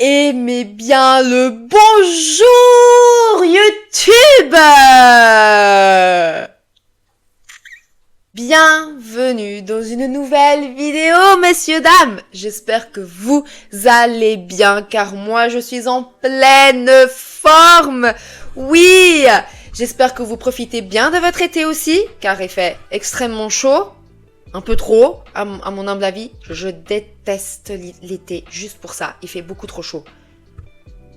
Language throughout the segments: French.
Aimez bien le bonjour YouTube! Bienvenue dans une nouvelle vidéo, messieurs, dames. J'espère que vous allez bien, car moi je suis en pleine forme. Oui! J'espère que vous profitez bien de votre été aussi, car il fait extrêmement chaud. Un peu trop, à mon humble avis. Je déteste l'été, juste pour ça. Il fait beaucoup trop chaud.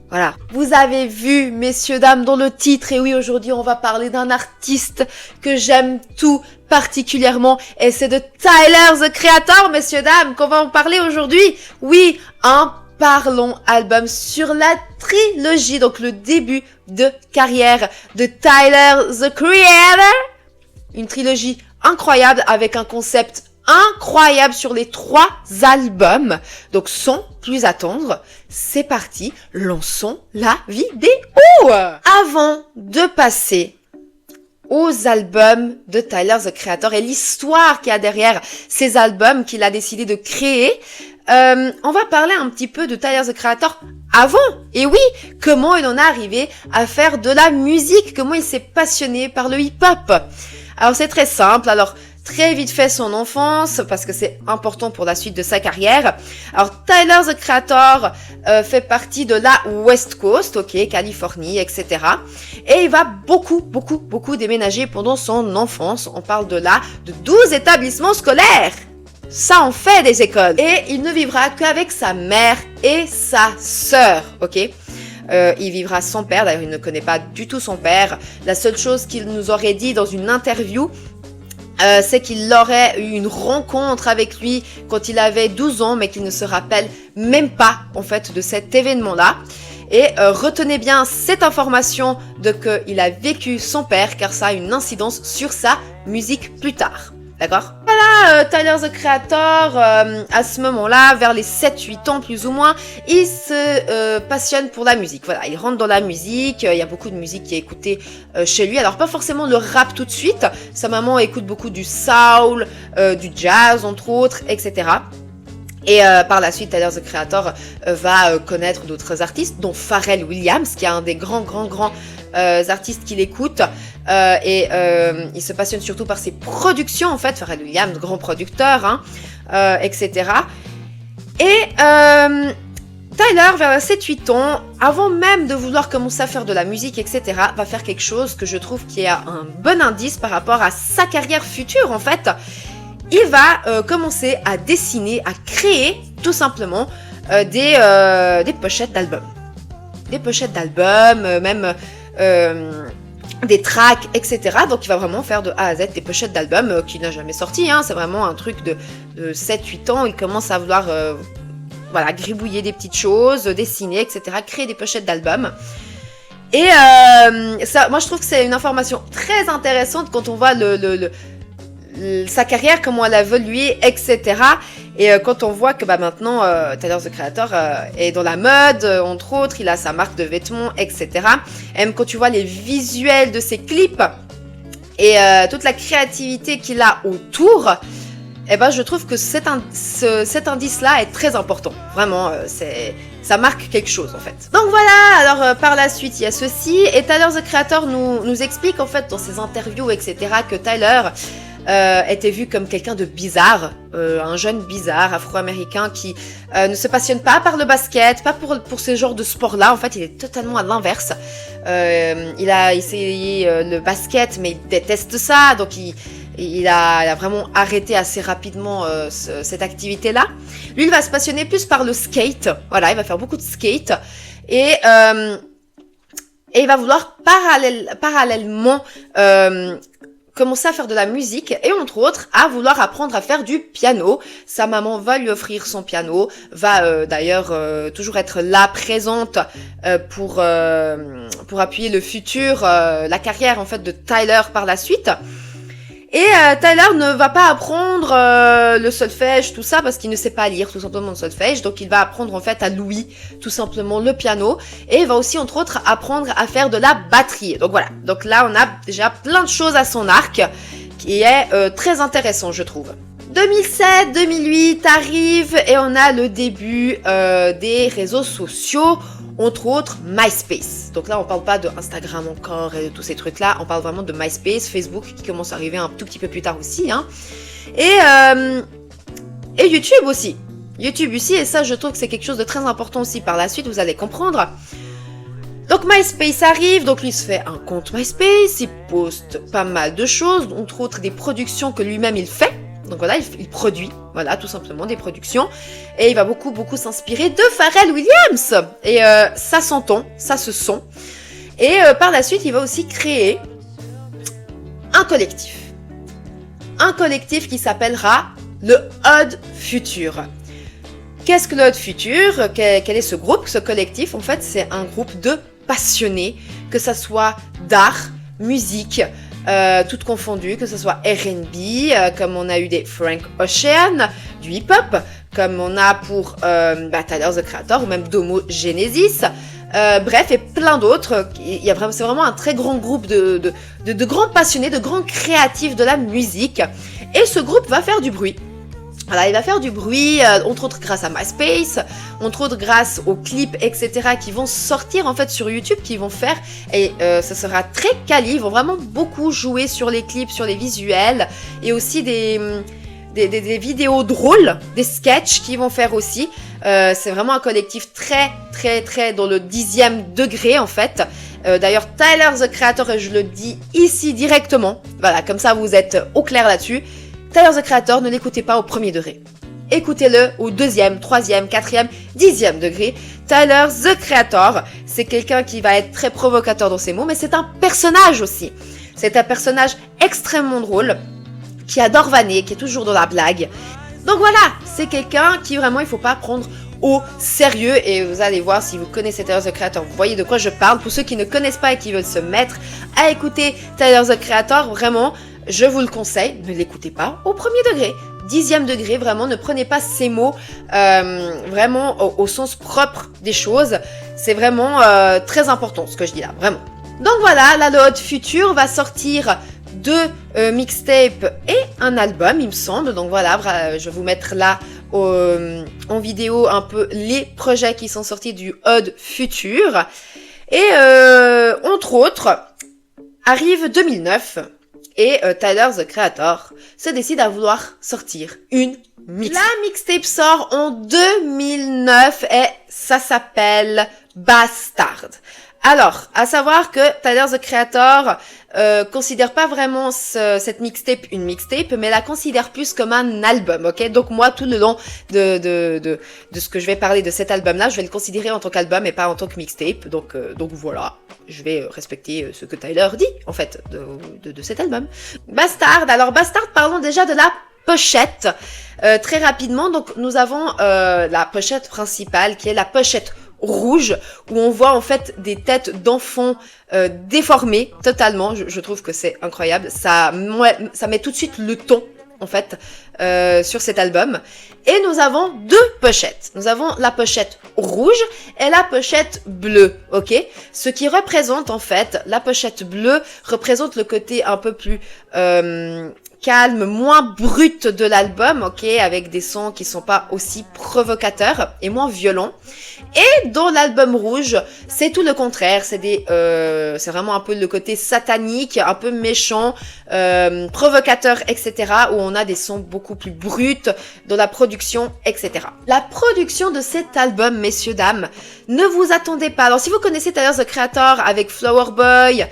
Voilà. Vous avez vu, messieurs, dames, dans le titre. Et oui, aujourd'hui, on va parler d'un artiste que j'aime tout particulièrement. Et c'est de Tyler, the Creator, messieurs, dames, qu'on va en parler aujourd'hui. Oui, un Parlons album sur la trilogie, donc le début de carrière de Tyler, the Creator. Une trilogie incroyable avec un concept incroyable sur les 3 albums. Donc sans plus attendre, c'est parti, lançons la vidéo. Avant de passer aux albums de Tyler, the Creator et l'histoire qu'il y a derrière ces albums qu'il a décidé de créer, on va parler un petit peu de Tyler, the Creator avant. Et oui, comment il en est arrivé à faire de la musique, comment il s'est passionné par le hip-hop. Alors c'est très simple, alors très vite fait son enfance, parce que c'est important pour la suite de sa carrière. Alors Tyler, the Creator fait partie de la West Coast, ok, Californie, etc. Et il va beaucoup déménager pendant son enfance. On parle de 12 établissements scolaires. Ça en fait des écoles. Et il ne vivra qu'avec sa mère et sa sœur, ok. Il vivra sans père, d'ailleurs il ne connaît pas du tout son père. La seule chose qu'il nous aurait dit dans une interview, c'est qu'il aurait eu une rencontre avec lui quand il avait 12 ans, mais qu'il ne se rappelle même pas en fait de cet événement-là. Et retenez bien cette information de qu'il a vécu son père, car ça a une incidence sur sa musique plus tard. D'accord ? Voilà, Tyler, the Creator, à ce moment-là, vers les 7-8 ans plus ou moins, il se passionne pour la musique. Voilà, il rentre dans la musique, il y a beaucoup de musique qui est écoutée chez lui. Alors pas forcément le rap tout de suite, sa maman écoute beaucoup du soul, du jazz entre autres, etc. Et par la suite, Tyler, the Creator va connaître d'autres artistes, dont Pharrell Williams, qui est un des grands artistes qu'il écoute. Il se passionne surtout par ses productions, en fait. Pharrell Williams, grand producteur, hein, etc. Et Tyler, vers 7-8 ans, avant même de vouloir commencer à faire de la musique, etc., va faire quelque chose que je trouve qui est un bon indice par rapport à sa carrière future, en fait. Il va commencer à dessiner, à créer, tout simplement, des pochettes d'albums. Des pochettes d'albums, même des tracks, etc. Donc il va vraiment faire de A à Z des pochettes d'albums qu'il n'a jamais sorti. Hein. C'est vraiment un truc de 7-8 ans. Il commence à vouloir gribouiller des petites choses, dessiner, etc. Créer des pochettes d'albums. Et ça, moi je trouve que c'est une information très intéressante quand on voit sa carrière, comment elle a évolué, etc. Et quand on voit que maintenant, Tyler, the Creator est dans la mode, entre autres, il a sa marque de vêtements, etc. Et même quand tu vois les visuels de ses clips et toute la créativité qu'il a autour, je trouve que cet indice-là est très important. Vraiment, ça marque quelque chose, en fait. Donc voilà, alors par la suite, il y a ceci. Et Tyler, the Creator nous explique, en fait, dans ses interviews, etc., que Tyler était vu comme quelqu'un de bizarre, un jeune bizarre afro-américain qui ne se passionne pas par le basket, pas pour ce genre de sport-là. En fait, il est totalement à l'inverse. Il a essayé le basket, mais il déteste ça, donc il a vraiment arrêté assez rapidement cette activité-là. Lui, il va se passionner plus par le skate. Voilà, il va faire beaucoup de skate. Et il va vouloir parallèlement commencer à faire de la musique et entre autres à vouloir apprendre à faire du piano. Sa maman va lui offrir son piano, va d'ailleurs toujours être là présente pour appuyer le futur, la carrière en fait de Tyler par la suite. Et Tyler ne va pas apprendre le solfège, tout ça, parce qu'il ne sait pas lire tout simplement le solfège. Donc il va apprendre en fait à Louis tout simplement le piano. Et il va aussi entre autres apprendre à faire de la batterie. Donc voilà, donc là on a déjà plein de choses à son arc qui est très intéressant je trouve. 2007, 2008 arrive et on a le début des réseaux sociaux, entre autres MySpace. Donc là, on parle pas de Instagram encore et de tous ces trucs-là, on parle vraiment de MySpace, Facebook qui commence à arriver un tout petit peu plus tard aussi, hein. Et YouTube aussi. YouTube aussi, et ça, je trouve que c'est quelque chose de très important aussi par la suite, vous allez comprendre. Donc MySpace arrive, donc lui se fait un compte MySpace, il poste pas mal de choses, entre autres des productions que lui-même il fait. Donc voilà, il produit, voilà, tout simplement des productions. Et il va beaucoup s'inspirer de Pharrell Williams. Et ça s'entend, ça se sent. Et par la suite, il va aussi créer un collectif. Un collectif qui s'appellera le Odd Future. Qu'est-ce que le Odd Future ? Quel est ce groupe, ce collectif ? En fait, c'est un groupe de passionnés, que ça soit d'art, musique, toutes confondues, que ce soit R&B, comme on a eu des Frank Ocean, du hip-hop, comme on a pour Tyler the Creator ou même Domo Genesis, bref, et plein d'autres. C'est vraiment un très grand groupe de grands passionnés, de grands créatifs de la musique. Et ce groupe va faire du bruit. Voilà, il va faire du bruit, entre autres grâce à MySpace, entre autres grâce aux clips, etc. qui vont sortir en fait sur YouTube, qui vont faire, et ça sera très quali, ils vont vraiment beaucoup jouer sur les clips, sur les visuels, et aussi des vidéos drôles, des sketchs qu'ils vont faire aussi. C'est vraiment un collectif très dans le 10e degré en fait. D'ailleurs, Tyler the Creator, et je le dis ici directement, voilà, comme ça vous êtes au clair là-dessus. Tyler the Creator, ne l'écoutez pas au premier degré. Écoutez-le au 2e, 3e, 4e, 10e degré. Tyler the Creator, c'est quelqu'un qui va être très provocateur dans ses mots, mais c'est un personnage aussi. C'est un personnage extrêmement drôle, qui adore vanner, qui est toujours dans la blague. Donc voilà, c'est quelqu'un qui vraiment, il faut pas prendre au sérieux. Et vous allez voir, si vous connaissez Tyler the Creator, vous voyez de quoi je parle. Pour ceux qui ne connaissent pas et qui veulent se mettre à écouter Tyler the Creator, vraiment, je vous le conseille, ne l'écoutez pas au premier degré. 10e degré, vraiment, ne prenez pas ces mots vraiment au sens propre des choses. C'est vraiment très important ce que je dis là, vraiment. Donc voilà, là, le Odd Future va sortir deux mixtapes et un album, il me semble. Donc voilà, je vais vous mettre là en vidéo un peu les projets qui sont sortis du Odd Future. Et entre autres, arrive 2009... Et Tyler the Creator se décide à vouloir sortir une mixtape. La mixtape sort en 2009 et ça s'appelle Bastard. Alors, à savoir que Tyler the Creator considère pas vraiment cette mixtape une mixtape, mais la considère plus comme un album, ok? Donc moi, tout le long de ce que je vais parler de cet album-là, je vais le considérer en tant qu'album et pas en tant que mixtape. Donc voilà, je vais respecter ce que Tyler dit, en fait, de cet album. Bastard, alors Bastard, parlons déjà de la pochette. Très rapidement, donc nous avons la pochette principale qui est la pochette rouge, où on voit en fait des têtes d'enfants déformées totalement. Je trouve que c'est incroyable. Ça met tout de suite le ton en fait sur cet album. Et nous avons deux pochettes. Nous avons la pochette rouge et la pochette bleue, ok? Ce qui représente en fait, la pochette bleue représente le côté un peu plus calme, moins brut de l'album, ok, avec des sons qui sont pas aussi provocateurs et moins violents. Et dans l'album rouge, c'est tout le contraire, c'est vraiment un peu le côté satanique, un peu méchant, provocateur, etc., où on a des sons beaucoup plus bruts dans la production, etc. La production de cet album, messieurs, dames, ne vous attendez pas. Alors, si vous connaissez Tyler the Creator avec Flower Boy,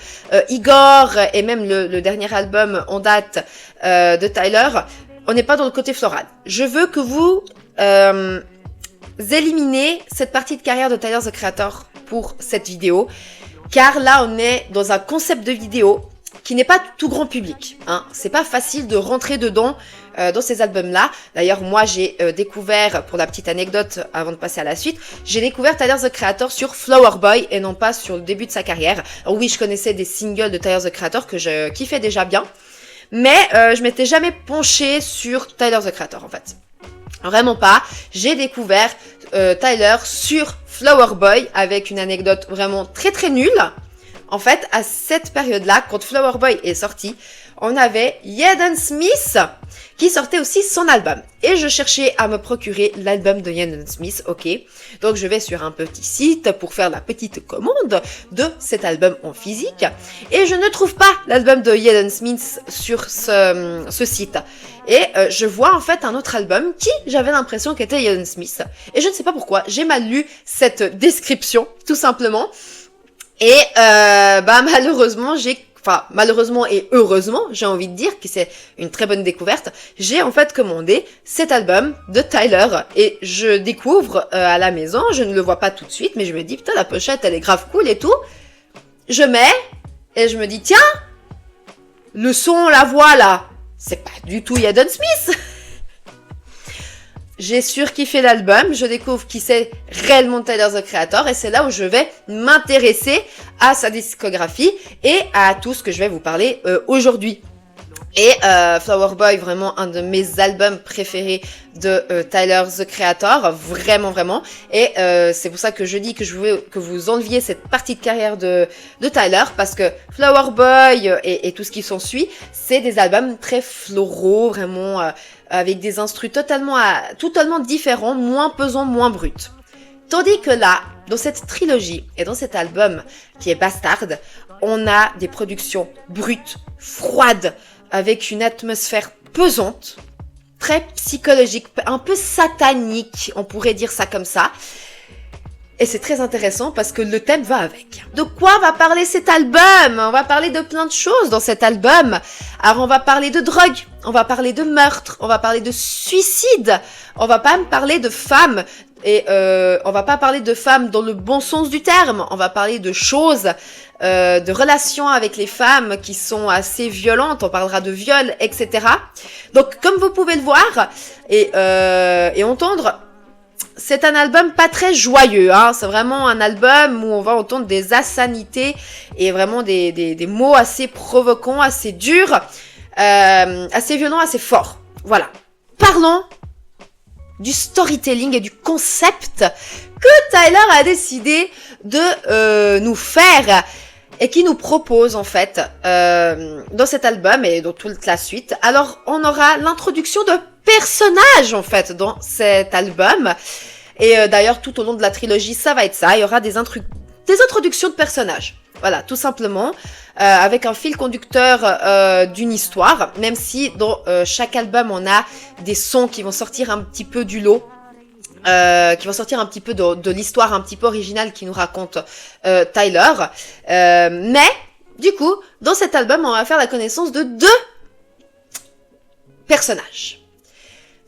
Igor, et même le dernier album en date de Tyler, on n'est pas dans le côté floral. Je veux que vous éliminez cette partie de carrière de Tyler the Creator pour cette vidéo, car là on est dans un concept de vidéo qui n'est pas tout grand public, hein. C'est pas facile de rentrer dedans dans ces albums-là. D'ailleurs, moi, j'ai découvert, pour la petite anecdote, avant de passer à la suite, j'ai découvert Tyler the Creator sur Flower Boy et non pas sur le début de sa carrière. Alors oui, je connaissais des singles de Tyler the Creator que je kiffais déjà bien, mais je m'étais jamais penchée sur Tyler the Creator en fait. Vraiment pas. J'ai découvert Tyler sur Flower Boy avec une anecdote vraiment très très nulle. en fait, à cette période-là, quand Flower Boy est sorti, on avait Jaden Smith qui sortait aussi son album. Et je cherchais à me procurer l'album de Jaden Smith, ok. Donc je vais sur un petit site pour faire la petite commande de cet album en physique. Et je ne trouve pas l'album de Jaden Smith sur ce site. Et je vois en fait un autre album qui, j'avais l'impression qu'était Jaden Smith. Et je ne sais pas pourquoi, j'ai mal lu cette description, tout simplement. Et malheureusement et heureusement, j'ai envie de dire que c'est une très bonne découverte, j'ai en fait commandé cet album de Tyler et je découvre à la maison, je ne le vois pas tout de suite, mais je me dis putain la pochette elle est grave cool et tout. Je mets et je me dis tiens, le son, la voix là, c'est pas du tout Jaden Smith. J'ai surkiffé l'album, je découvre qui c'est réellement Tyler the Creator et c'est là où je vais m'intéresser à sa discographie et à tout ce que je vais vous parler aujourd'hui. Et Flower Boy, vraiment un de mes albums préférés de Tyler the Creator, vraiment. Et c'est pour ça que je dis que je veux que vous enleviez cette partie de carrière de Tyler, parce que Flower Boy et tout ce qui s'ensuit, c'est des albums très floraux, vraiment avec des instrus totalement différents, moins pesants, moins bruts. Tandis que là, dans cette trilogie et dans cet album qui est Bastard, on a des productions brutes, froides, avec une atmosphère pesante, très psychologique, un peu satanique, on pourrait dire ça comme ça. Et c'est très intéressant parce que le thème va avec. De quoi va parler cet album? On va parler de plein de choses dans cet album. Alors on va parler de drogue, on va parler de meurtre, on va parler de suicide, on va pas me parler de femmes. Et on va pas parler de femmes dans le bon sens du terme, on va parler de choses, de relations avec les femmes qui sont assez violentes, on parlera de viol, etc. Donc comme vous pouvez le voir et entendre, c'est un album pas très joyeux, hein. C'est vraiment un album où on va entendre des insanités et vraiment des mots assez provoquants, assez durs, assez violents, assez forts. Voilà. Parlons du storytelling et du concept que Tyler a décidé de nous faire et qui nous propose en fait dans cet album et dans toute la suite. Alors on aura l'introduction de personnages en fait dans cet album et d'ailleurs tout au long de la trilogie ça va être ça, il y aura des introductions de personnages. Voilà, tout simplement, avec un fil conducteur d'une histoire, même si dans chaque album, on a des sons qui vont sortir un petit peu du lot, qui vont sortir un petit peu de l'histoire un petit peu originale qui nous raconte Tyler. Mais, du coup, dans cet album, on va faire la connaissance de 2 personnages.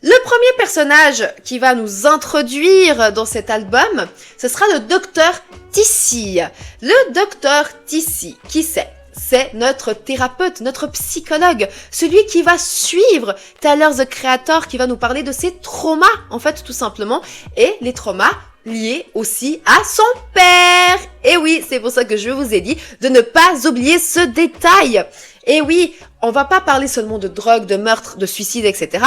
Le premier personnage qui va nous introduire dans cet album, ce sera le Dr. Tissi. Le Dr. Tissi, qui c'est? C'est notre thérapeute, notre psychologue, celui qui va suivre Tyler the Creator, qui va nous parler de ses traumas, en fait, tout simplement, et les traumas liés aussi à son père. Et oui, c'est pour ça que je vous ai dit de ne pas oublier ce détail. Et oui, on va pas parler seulement de drogue, de meurtre, de suicide, etc.,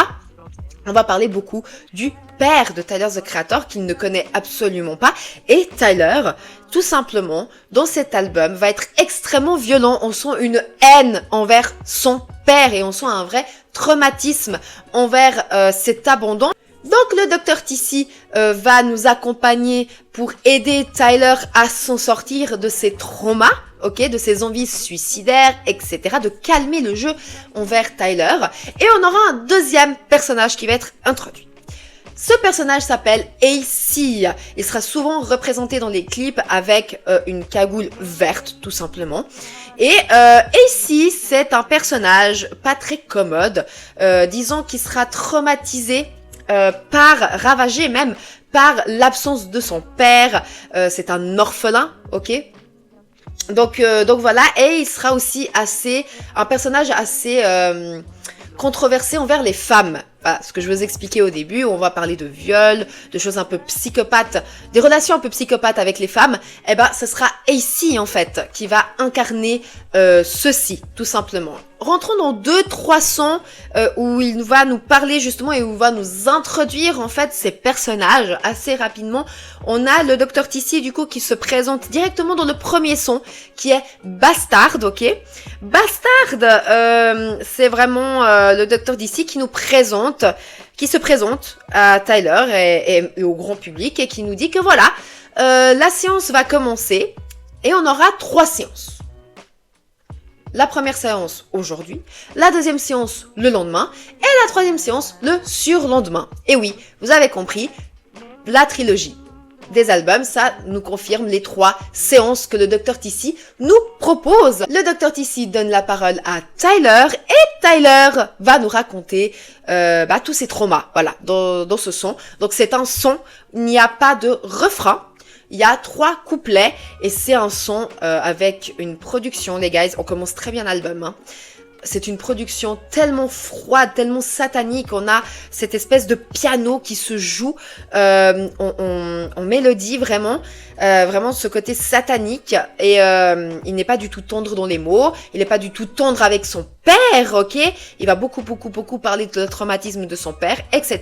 on va parler beaucoup du père de Tyler the Creator qu'il ne connaît absolument pas. Et Tyler, tout simplement, dans cet album, va être extrêmement violent. On sent une haine envers son père et on sent un vrai traumatisme envers cet abandon. Donc le Dr. Tissi va nous accompagner pour aider Tyler à s'en sortir de ses traumas, ok, de ses envies suicidaires, etc., de calmer le jeu envers Tyler. Et on aura un deuxième personnage qui va être introduit. Ce personnage s'appelle AC. Il sera souvent représenté dans les clips avec une cagoule verte, tout simplement. Et AC, c'est un personnage pas très commode, disons qu'il sera traumatisé ravagé même par l'absence de son père. C'est un orphelin, ok. Donc voilà, et il sera aussi un personnage assez controversé envers les femmes. Voilà, ce que je vous expliquais au début, on va parler de viol, de choses un peu psychopathes, des relations un peu psychopathes avec les femmes, eh ben, ce sera AC, en fait, qui va incarner ceci, tout simplement. Rentrons dans 2-3 sons où il va nous parler justement et où il va nous introduire en fait ces personnages assez rapidement. On a le Dr Tissi du coup qui se présente directement dans le premier son qui est Bastard, ok. Bastard, c'est vraiment le Dr Tissi qui se présente à Tyler et au grand public et qui nous dit que voilà, la séance va commencer et on aura 3 séances. La première séance aujourd'hui, la deuxième séance le lendemain et la troisième séance le surlendemain. Et oui, vous avez compris, la trilogie des albums, ça nous confirme les 3 séances que le Dr Tissi nous propose. Le Dr Tissi donne la parole à Tyler et Tyler va nous raconter tous ses traumas, voilà, dans ce son. Donc c'est un son, il n'y a pas de refrain. Il y a 3 couplets et c'est un son avec une production, les guys, on commence très bien l'album. Hein. C'est une production tellement froide, tellement satanique. On a cette espèce de piano qui se joue en mélodie, vraiment ce côté satanique. Et il n'est pas du tout tendre dans les mots. Il n'est pas du tout tendre avec son père, ok. Il va beaucoup parler de le traumatisme de son père, etc.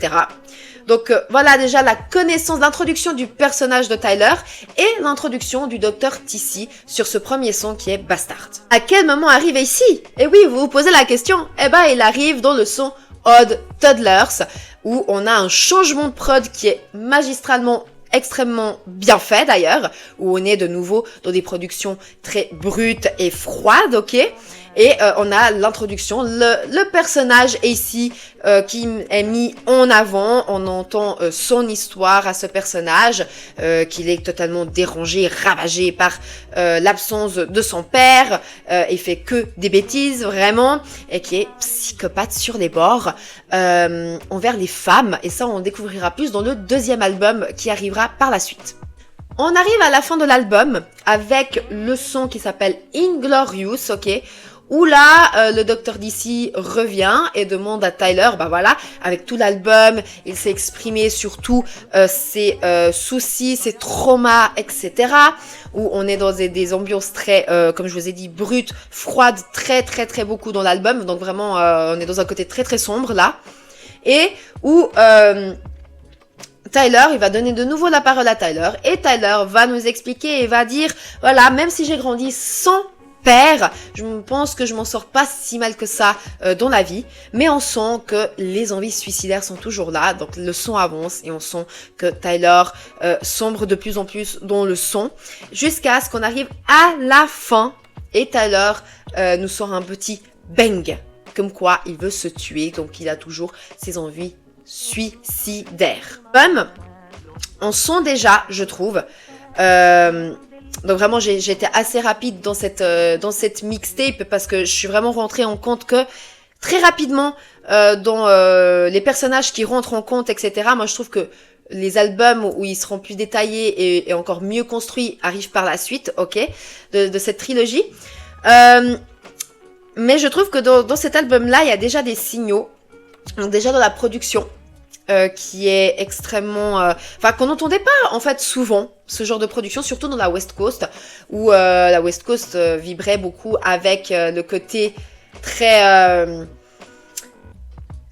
Donc voilà déjà la connaissance, l'introduction du personnage de Tyler et l'introduction du Dr Tissi sur ce premier son qui est Bastard. À quel moment arrive ici? Eh oui, vous vous posez la question. Eh ben, il arrive dans le son Odd Toddlers où on a un changement de prod qui est magistralement extrêmement bien fait d'ailleurs, où on est de nouveau dans des productions très brutes et froides, ok. Et on a l'introduction, le personnage ici qui est mis en avant. On entend son histoire à ce personnage, qu'il est totalement dérangé, ravagé par l'absence de son père. Il fait que des bêtises vraiment, et qui est psychopathe sur les bords envers les femmes. Et ça, on découvrira plus dans le deuxième album qui arrivera par la suite. On arrive à la fin de l'album avec le son qui s'appelle Inglorious, ok. Où là, le Dr Tissi revient et demande à Tyler, bah voilà, avec tout l'album, il s'est exprimé sur tous ses soucis, ses traumas, etc. Où on est dans des ambiances très, comme je vous ai dit, brutes, froides, très beaucoup dans l'album. Donc vraiment, on est dans un côté très sombre là. Et où Tyler, il va donner de nouveau la parole à Tyler. Et Tyler va nous expliquer et va dire, voilà, même si j'ai grandi sans père, je pense que je m'en sors pas si mal que ça dans la vie, mais on sent que les envies suicidaires sont toujours là, donc le son avance et on sent que Tyler sombre de plus en plus dans le son, jusqu'à ce qu'on arrive à la fin et Tyler nous sort un petit bang, comme quoi il veut se tuer, donc il a toujours ses envies suicidaires. On sent déjà, je trouve, donc vraiment j'ai été assez rapide dans cette mixtape parce que je suis vraiment rentrée en compte que très rapidement dans les personnages qui rentrent en compte, etc. Moi je trouve que les albums où ils seront plus détaillés et encore mieux construits arrivent par la suite, ok, de cette trilogie. Mais je trouve que dans cet album-là, il y a déjà des signaux, donc déjà dans la production, qui est extrêmement... qu'on n'entendait pas, en fait, souvent, ce genre de production, surtout dans la West Coast, où la West Coast vibrait beaucoup avec le côté très...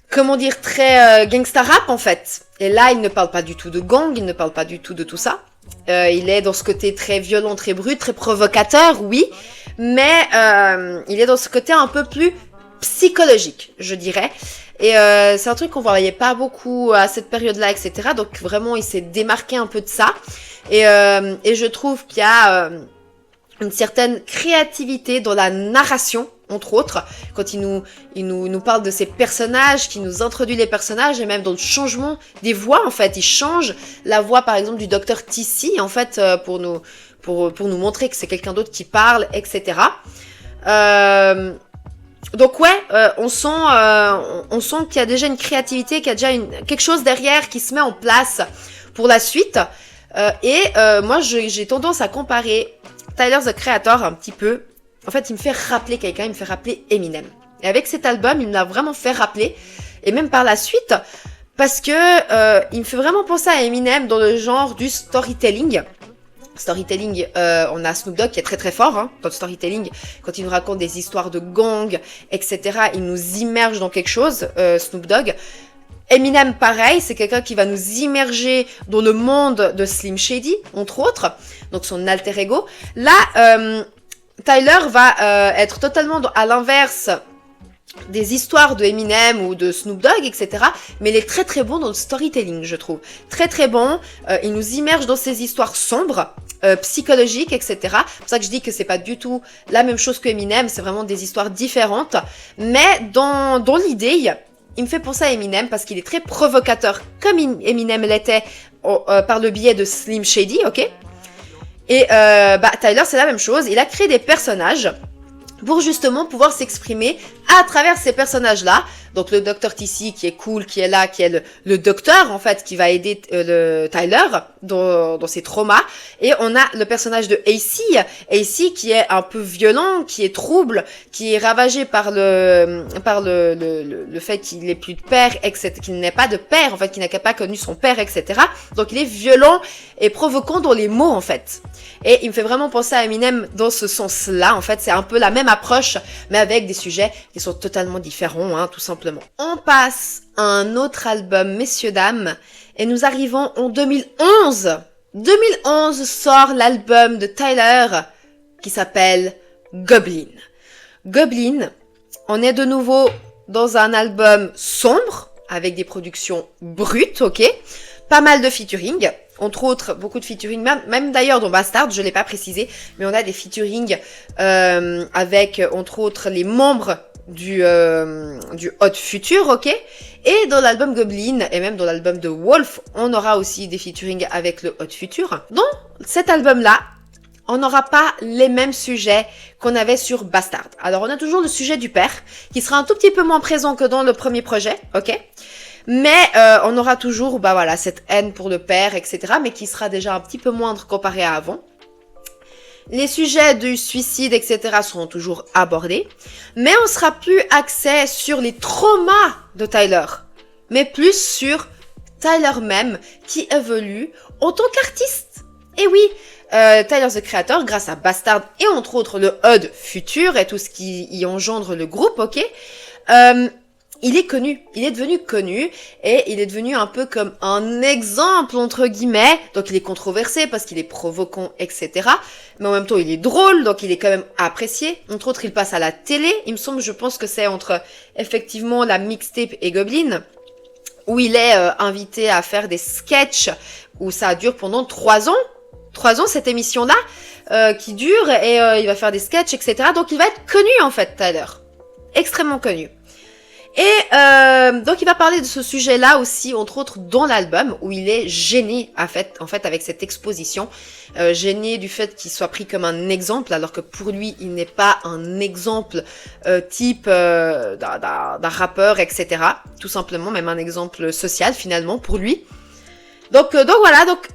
très gangsta rap, en fait. Et là, il ne parle pas du tout de gang, il ne parle pas du tout de tout ça. Il est dans ce côté très violent, très brut, très provocateur, oui, mais il est dans ce côté un peu plus psychologique, je dirais. Et c'est un truc qu'on voyait pas beaucoup à cette période-là, etc. Donc vraiment, il s'est démarqué un peu de ça. Et je trouve qu'il y a une certaine créativité dans la narration, entre autres, quand il nous parle de ces personnages, qui nous introduit les personnages, et même dans le changement des voix, en fait. Il change la voix, par exemple, du Dr Tissi, en fait, pour nous montrer que c'est quelqu'un d'autre qui parle, etc. Donc ouais, on sent qu'il y a déjà une créativité, qu'il y a déjà quelque chose derrière qui se met en place pour la suite. Moi, j'ai tendance à comparer Tyler, the Creator un petit peu. En fait, il me fait rappeler quelqu'un, il me fait rappeler Eminem. Et avec cet album, il me l'a vraiment fait rappeler. et même par la suite, parce que il me fait vraiment penser à Eminem dans le genre du storytelling. Storytelling, on a Snoop Dogg qui est très très fort dans le storytelling, quand il nous raconte des histoires de gangs, etc. Il nous immerge dans quelque chose, Snoop Dogg. Eminem, pareil, c'est quelqu'un qui va nous immerger dans le monde de Slim Shady, entre autres, donc son alter ego. Là, Tyler va être totalement à l'inverse des histoires de Eminem ou de Snoop Dogg, etc. Mais il est très très bon dans le storytelling, je trouve. Très très bon, il nous immerge dans ces histoires sombres, psychologiques, etc. C'est pour ça que je dis que c'est pas du tout la même chose que Eminem, c'est vraiment des histoires différentes. Mais dans l'idée, il me fait penser à Eminem parce qu'il est très provocateur, comme Eminem l'était par le biais de Slim Shady, ok? Et Tyler, c'est la même chose. Il a créé des personnages pour justement pouvoir s'exprimer à travers ces personnages-là. Donc le Dr. TC qui est cool, qui est là, qui est le docteur en fait, qui va aider le Tyler dans ses traumas. Et on a le personnage de AC qui est un peu violent, qui est trouble, qui est ravagé par le fait qu'il n'ait plus de père, etc., qu'il n'ait pas de père en fait, qu'il n'a pas connu son père, etc. Donc il est violent et provoquant dans les mots en fait. Et il me fait vraiment penser à Eminem dans ce sens-là. En fait, c'est un peu la même approche, mais avec des sujets qui sont totalement différents, tout simplement. On passe à un autre album, messieurs, dames, et nous arrivons en 2011. 2011 sort l'album de Tyler qui s'appelle Goblin. Goblin, on est de nouveau dans un album sombre, avec des productions brutes, ok? Pas mal de featuring, entre autres beaucoup de featuring, même d'ailleurs dans Bastard, je l'ai pas précisé, mais on a des featuring avec entre autres les membres du Hot Future, ok? Et dans l'album Goblin, et même dans l'album de Wolf, on aura aussi des featuring avec le Hot Future. Dans cet album-là, on n'aura pas les mêmes sujets qu'on avait sur Bastard. Alors on a toujours le sujet du père, qui sera un tout petit peu moins présent que dans le premier projet, ok? Mais on aura toujours cette haine pour le père, etc. Mais qui sera déjà un petit peu moindre comparé à avant. Les sujets du suicide, etc. seront toujours abordés. Mais on sera plus axé sur les traumas de Tyler. Mais plus sur Tyler même, qui évolue en tant qu'artiste. Et oui, Tyler the Creator, grâce à Bastard et entre autres le Hot Future et tout ce qui y engendre le groupe, ok, il est connu, il est devenu connu et il est devenu un peu comme un exemple entre guillemets. Donc il est controversé parce qu'il est provoquant, etc. Mais en même temps il est drôle, donc il est quand même apprécié. Entre autres il passe à la télé, il me semble, je pense que c'est entre effectivement la mixtape et Goblin, où il est invité à faire des sketchs où ça dure pendant 3 ans. 3 ans cette émission-là qui dure et il va faire des sketchs, etc. Donc il va être connu en fait, Tyler. Extrêmement connu. Et donc il va parler de ce sujet-là aussi, entre autres dans l'album, où il est gêné en fait avec cette exposition, gêné du fait qu'il soit pris comme un exemple, alors que pour lui il n'est pas un exemple type d'un rappeur, etc. Tout simplement, même un exemple social finalement pour lui. Donc voilà, donc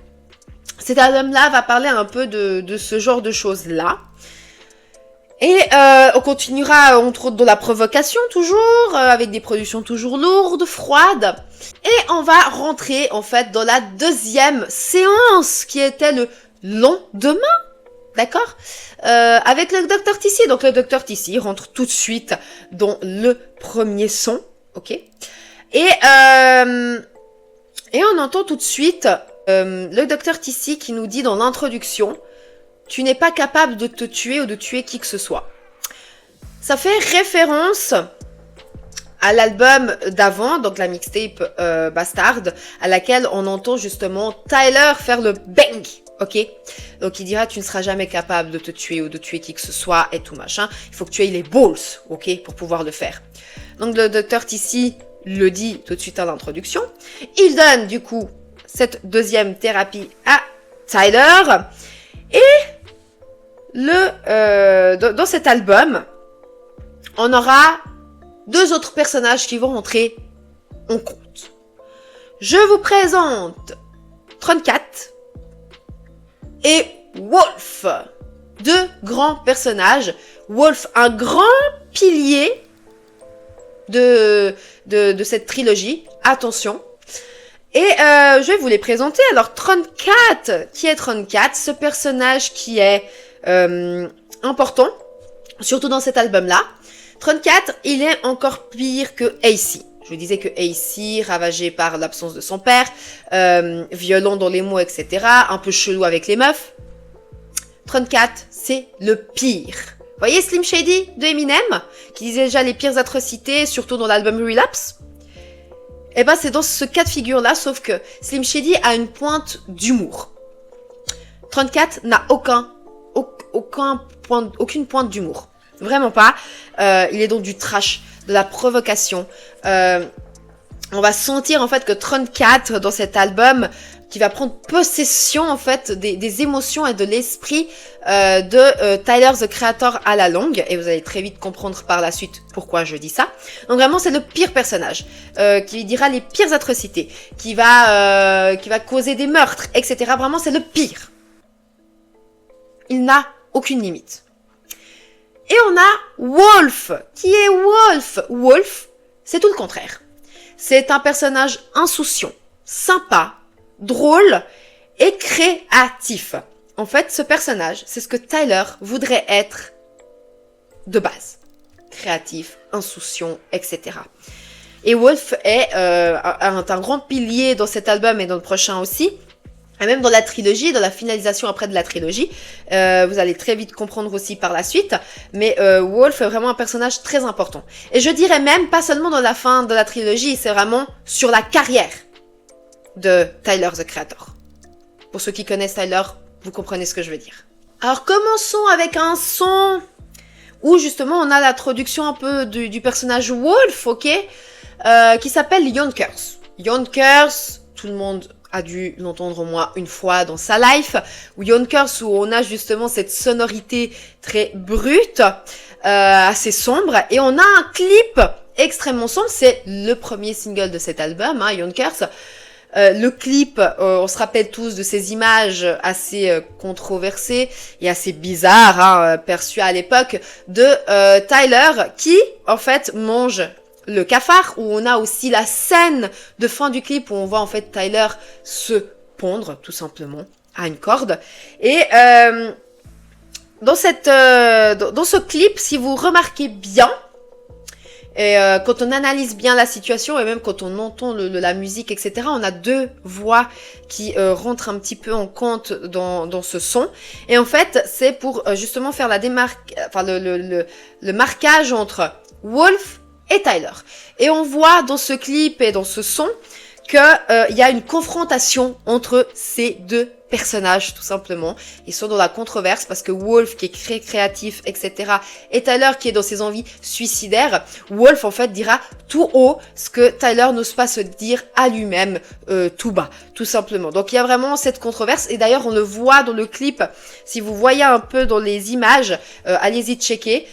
cet album-là va parler un peu de ce genre de choses-là. Et on continuera entre autres dans la provocation toujours, avec des productions toujours lourdes, froides. Et on va rentrer en fait dans la deuxième séance qui était le lendemain, d'accord, avec le Dr. TC. Donc le Dr. TC rentre tout de suite dans le premier son, ok. Et on entend tout de suite le Dr. TC qui nous dit dans l'introduction: tu n'es pas capable de te tuer ou de tuer qui que ce soit. Ça fait référence à l'album d'avant, donc la mixtape Bastard, à laquelle on entend justement Tyler faire le bang, ok? Donc il dira: tu ne seras jamais capable de te tuer ou de tuer qui que ce soit et tout machin. Il faut que tu aies les balls, ok, pour pouvoir le faire. Donc le Dr. TC le dit tout de suite à l'introduction. Il donne du coup cette deuxième thérapie à Tyler. Et dans cet album, on aura 2 autres personnages qui vont entrer en compte. Je vous présente 34 et Wolf. 2 grands personnages. Wolf, un grand pilier de cette trilogie. Attention. Et je vais vous les présenter. Alors, Tron Cat. Qui est Tron Cat? Ce personnage qui est important, surtout dans cet album-là. Tron Cat, il est encore pire que AC. Je vous disais que AC, ravagé par l'absence de son père, violent dans les mots, etc., un peu chelou avec les meufs. Tron Cat, c'est le pire. Vous voyez Slim Shady de Eminem, qui disait déjà les pires atrocités, surtout dans l'album Relapse? Eh ben, c'est dans ce cas de figure-là, sauf que Slim Shady a une pointe d'humour. Tron Cat n'a aucune pointe d'humour. Vraiment pas. Il est donc du trash, de la provocation. On va sentir en fait que Tron Cat dans cet album, qui va prendre possession en fait des émotions et de l'esprit de Tyler the Creator à la longue, et vous allez très vite comprendre par la suite pourquoi je dis ça. Donc vraiment c'est le pire personnage, qui dira les pires atrocités, qui va causer des meurtres, etc. Vraiment c'est le pire. Il n'a aucune limite. Et on a Wolf. Qui est Wolf? Wolf, c'est tout le contraire. C'est un personnage insouciant, sympa, drôle et créatif. En fait, ce personnage, c'est ce que Tyler voudrait être de base. Créatif, insouciant, etc. Et Wolf est un grand pilier dans cet album et dans le prochain aussi. Et même dans la trilogie, dans la finalisation après de la trilogie, vous allez très vite comprendre aussi par la suite, mais Wolf est vraiment un personnage très important. Et je dirais même, pas seulement dans la fin de la trilogie, c'est vraiment sur la carrière de Tyler the Creator. Pour ceux qui connaissent Tyler, vous comprenez ce que je veux dire. Alors commençons avec un son où justement on a l'introduction un peu du personnage Wolf, ok, qui s'appelle Yonkers. Yonkers, tout le monde a dû l'entendre au moins une fois dans sa life, ou Yonkers, où on a justement cette sonorité très brute, assez sombre, et on a un clip extrêmement sombre. C'est le premier single de cet album, hein, Yonkers. Le clip, on se rappelle tous de ces images assez controversées et assez bizarres, hein, perçues à l'époque, de Tyler qui, en fait, mange le cafard, où on a aussi la scène de fin du clip où on voit en fait Tyler se pondre, tout simplement, à une corde. Et dans ce clip, si vous remarquez bien, et quand on analyse bien la situation et même quand on entend la musique, etc., on a deux voix qui rentrent un petit peu en compte dans ce son. Et en fait, c'est pour justement faire le marquage entre Wolf et Tyler. Et on voit dans ce clip et dans ce son que y a une confrontation entre ces deux personnages, tout simplement. Ils sont dans la controverse parce que Wolf, qui est très créatif, etc., et Tyler, qui est dans ses envies suicidaires, Wolf, en fait, dira tout haut ce que Tyler n'ose pas se dire à lui-même, tout bas, tout simplement. Donc, il y a vraiment cette controverse. Et d'ailleurs, on le voit dans le clip. Si vous voyez un peu dans les images, allez-y checker.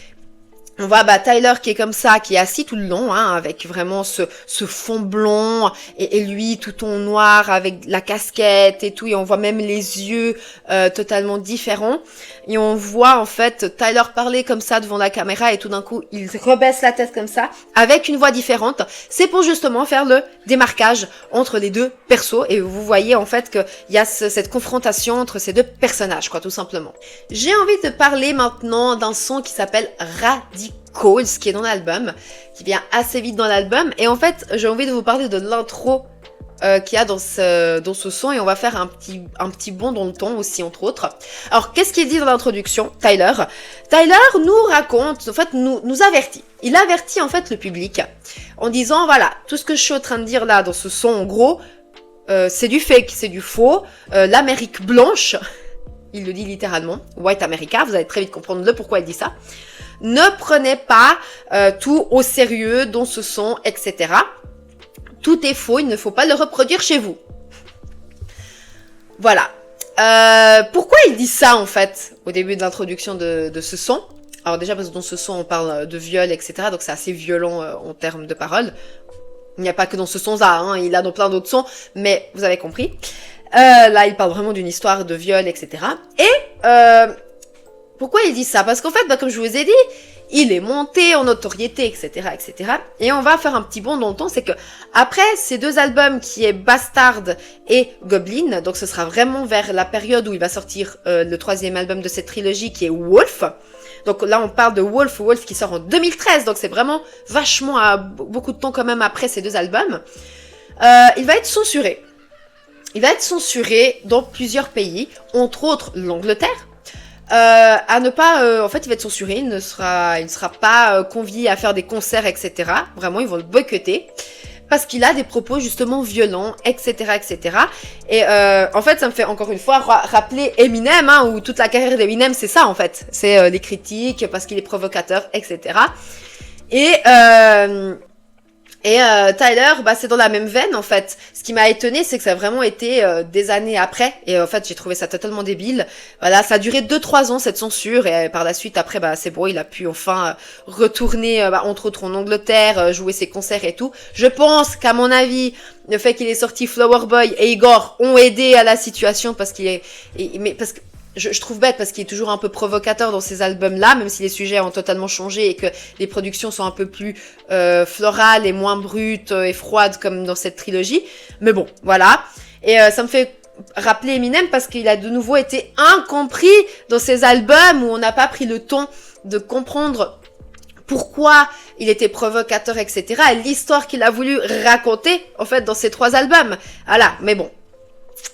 On voit Tyler qui est comme ça, qui est assis tout le long, hein, avec vraiment ce fond blond, et lui tout en noir avec la casquette et tout, et on voit même les yeux totalement différents. Et on voit en fait Tyler parler comme ça devant la caméra, et tout d'un coup il rebaisse la tête comme ça, avec une voix différente. C'est pour justement faire le démarquage entre les deux persos, et vous voyez en fait qu'il y a cette confrontation entre ces deux personnages, quoi, tout simplement. J'ai envie de parler maintenant d'un son qui s'appelle Radicals, qui est dans l'album, qui vient assez vite dans l'album. Et en fait, j'ai envie de vous parler de l'intro qu'il y a dans ce son, et on va faire un petit bond dans le temps aussi, entre autres. Alors, qu'est-ce qu'il dit dans l'introduction, Tyler nous raconte, en fait, nous avertit. Il avertit en fait le public en disant, voilà, tout ce que je suis en train de dire là dans ce son, en gros, c'est du fake, c'est du faux. L'Amérique blanche, il le dit littéralement, White America, vous allez très vite comprendre le pourquoi il dit ça. Ne prenez pas tout au sérieux dans ce son, etc. Tout est faux, il ne faut pas le reproduire chez vous. Voilà. Pourquoi il dit ça, en fait, au début de l'introduction de ce son? Alors déjà, parce que dans ce son, on parle de viol, etc. Donc c'est assez violent en termes de paroles. Il n'y a pas que dans ce son-là, hein, il a dans plein d'autres sons, mais vous avez compris. Là, il parle vraiment d'une histoire de viol, etc. Et pourquoi il dit ça? Parce qu'en fait, comme je vous ai dit, il est monté en notoriété, etc., etc. Et on va faire un petit bond dans le temps, c'est que après ces deux albums qui est Bastard et Goblin, donc ce sera vraiment vers la période où il va sortir le troisième album de cette trilogie qui est Wolf. Donc là on parle de Wolf qui sort en 2013, donc c'est vraiment vachement beaucoup de temps quand même après ces deux albums. Il va être censuré. Il va être censuré dans plusieurs pays, entre autres l'Angleterre. À ne pas, en fait, il va être censuré, il ne sera pas convié à faire des concerts, etc. Vraiment, ils vont le boycotter parce qu'il a des propos justement violents, etc., etc. Et en fait, ça me fait encore une fois rappeler Eminem, hein, où toute la carrière d'Eminem, c'est ça en fait, c'est les critiques parce qu'il est provocateur, etc. Et Tyler, bah c'est dans la même veine en fait. Ce qui m'a étonné, c'est que ça a vraiment été des années après. Et en fait, j'ai trouvé ça totalement débile. Voilà, ça a duré 2-3 ans cette censure. Et par la suite, après, bah c'est bon, il a pu enfin retourner, entre autres en Angleterre, jouer ses concerts et tout. Je pense qu'à mon avis, le fait qu'il ait sorti Flower Boy et Igor ont aidé à la situation parce parce que je trouve bête parce qu'il est toujours un peu provocateur dans ces albums-là, même si les sujets ont totalement changé et que les productions sont un peu plus florales et moins brutes et froides comme dans cette trilogie. Mais bon, voilà. Et ça me fait rappeler Eminem parce qu'il a de nouveau été incompris dans ces albums où on n'a pas pris le temps de comprendre pourquoi il était provocateur, etc. Et l'histoire qu'il a voulu raconter, en fait, dans ces 3 albums. Voilà, mais bon.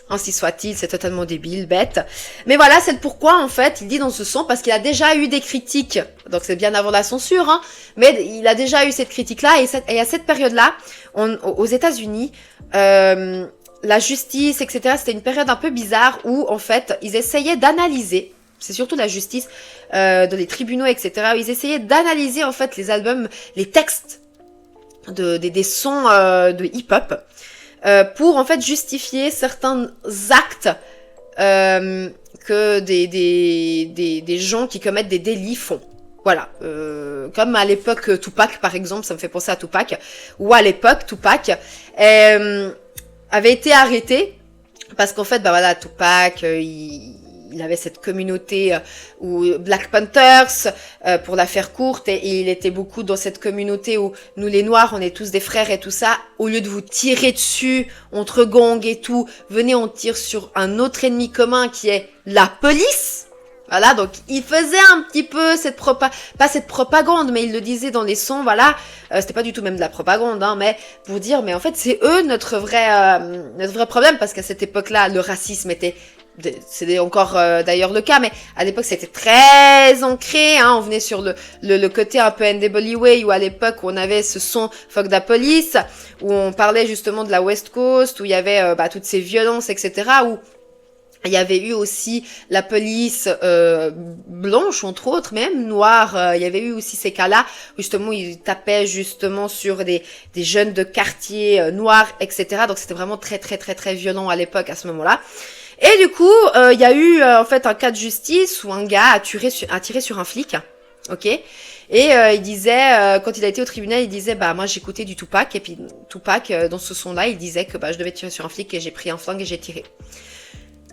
Ainsi soit-il, c'est totalement débile, bête. Mais voilà, c'est le pourquoi, en fait, il dit dans ce son, parce qu'il a déjà eu des critiques, donc c'est bien avant la censure, hein, mais il a déjà eu cette critique-là, et à cette période-là, aux États-Unis, la justice, etc., c'était une période un peu bizarre où, en fait, ils essayaient d'analyser, c'est surtout la justice, dans les tribunaux, etc., où ils essayaient d'analyser, en fait, les albums, les textes des sons de hip-hop, pour en fait justifier certains actes que des gens qui commettent des délits font. Voilà, comme à l'époque Tupac par exemple, ça me fait penser à Tupac, ou à l'époque Tupac avait été arrêté parce qu'en fait bah voilà Tupac il avait cette communauté où Black Panthers, pour la faire courte, et il était beaucoup dans cette communauté où nous les Noirs, on est tous des frères et tout ça. Au lieu de vous tirer dessus entre gangs et tout, venez on tire sur un autre ennemi commun qui est la police. Voilà, donc il faisait un petit peu pas cette propagande, mais il le disait dans les sons, voilà. C'était pas du tout même de la propagande, hein, mais pour dire, mais en fait c'est eux notre vrai problème, parce qu'à cette époque-là, le racisme était c'est encore d'ailleurs le cas, mais à l'époque c'était très ancré, hein, on venait sur le côté un peu NWA, où à l'époque où on avait ce son Fuck the Police, où on parlait justement de la West Coast, où il y avait toutes ces violences, etc., où il y avait eu aussi la police blanche, entre autres, même noire. Il y avait eu aussi ces cas-là, où justement ils tapaient justement sur des jeunes de quartier noirs, etc. Donc c'était vraiment très très très très violent à l'époque, à ce moment-là. Et du coup, il y a eu en fait un cas de justice où un gars a tiré sur un flic, ok. Et il disait, quand il a été au tribunal, il disait, bah moi j'écoutais du Tupac, et puis Tupac, dans ce son-là, il disait que je devais tirer sur un flic et j'ai pris un flingue et j'ai tiré.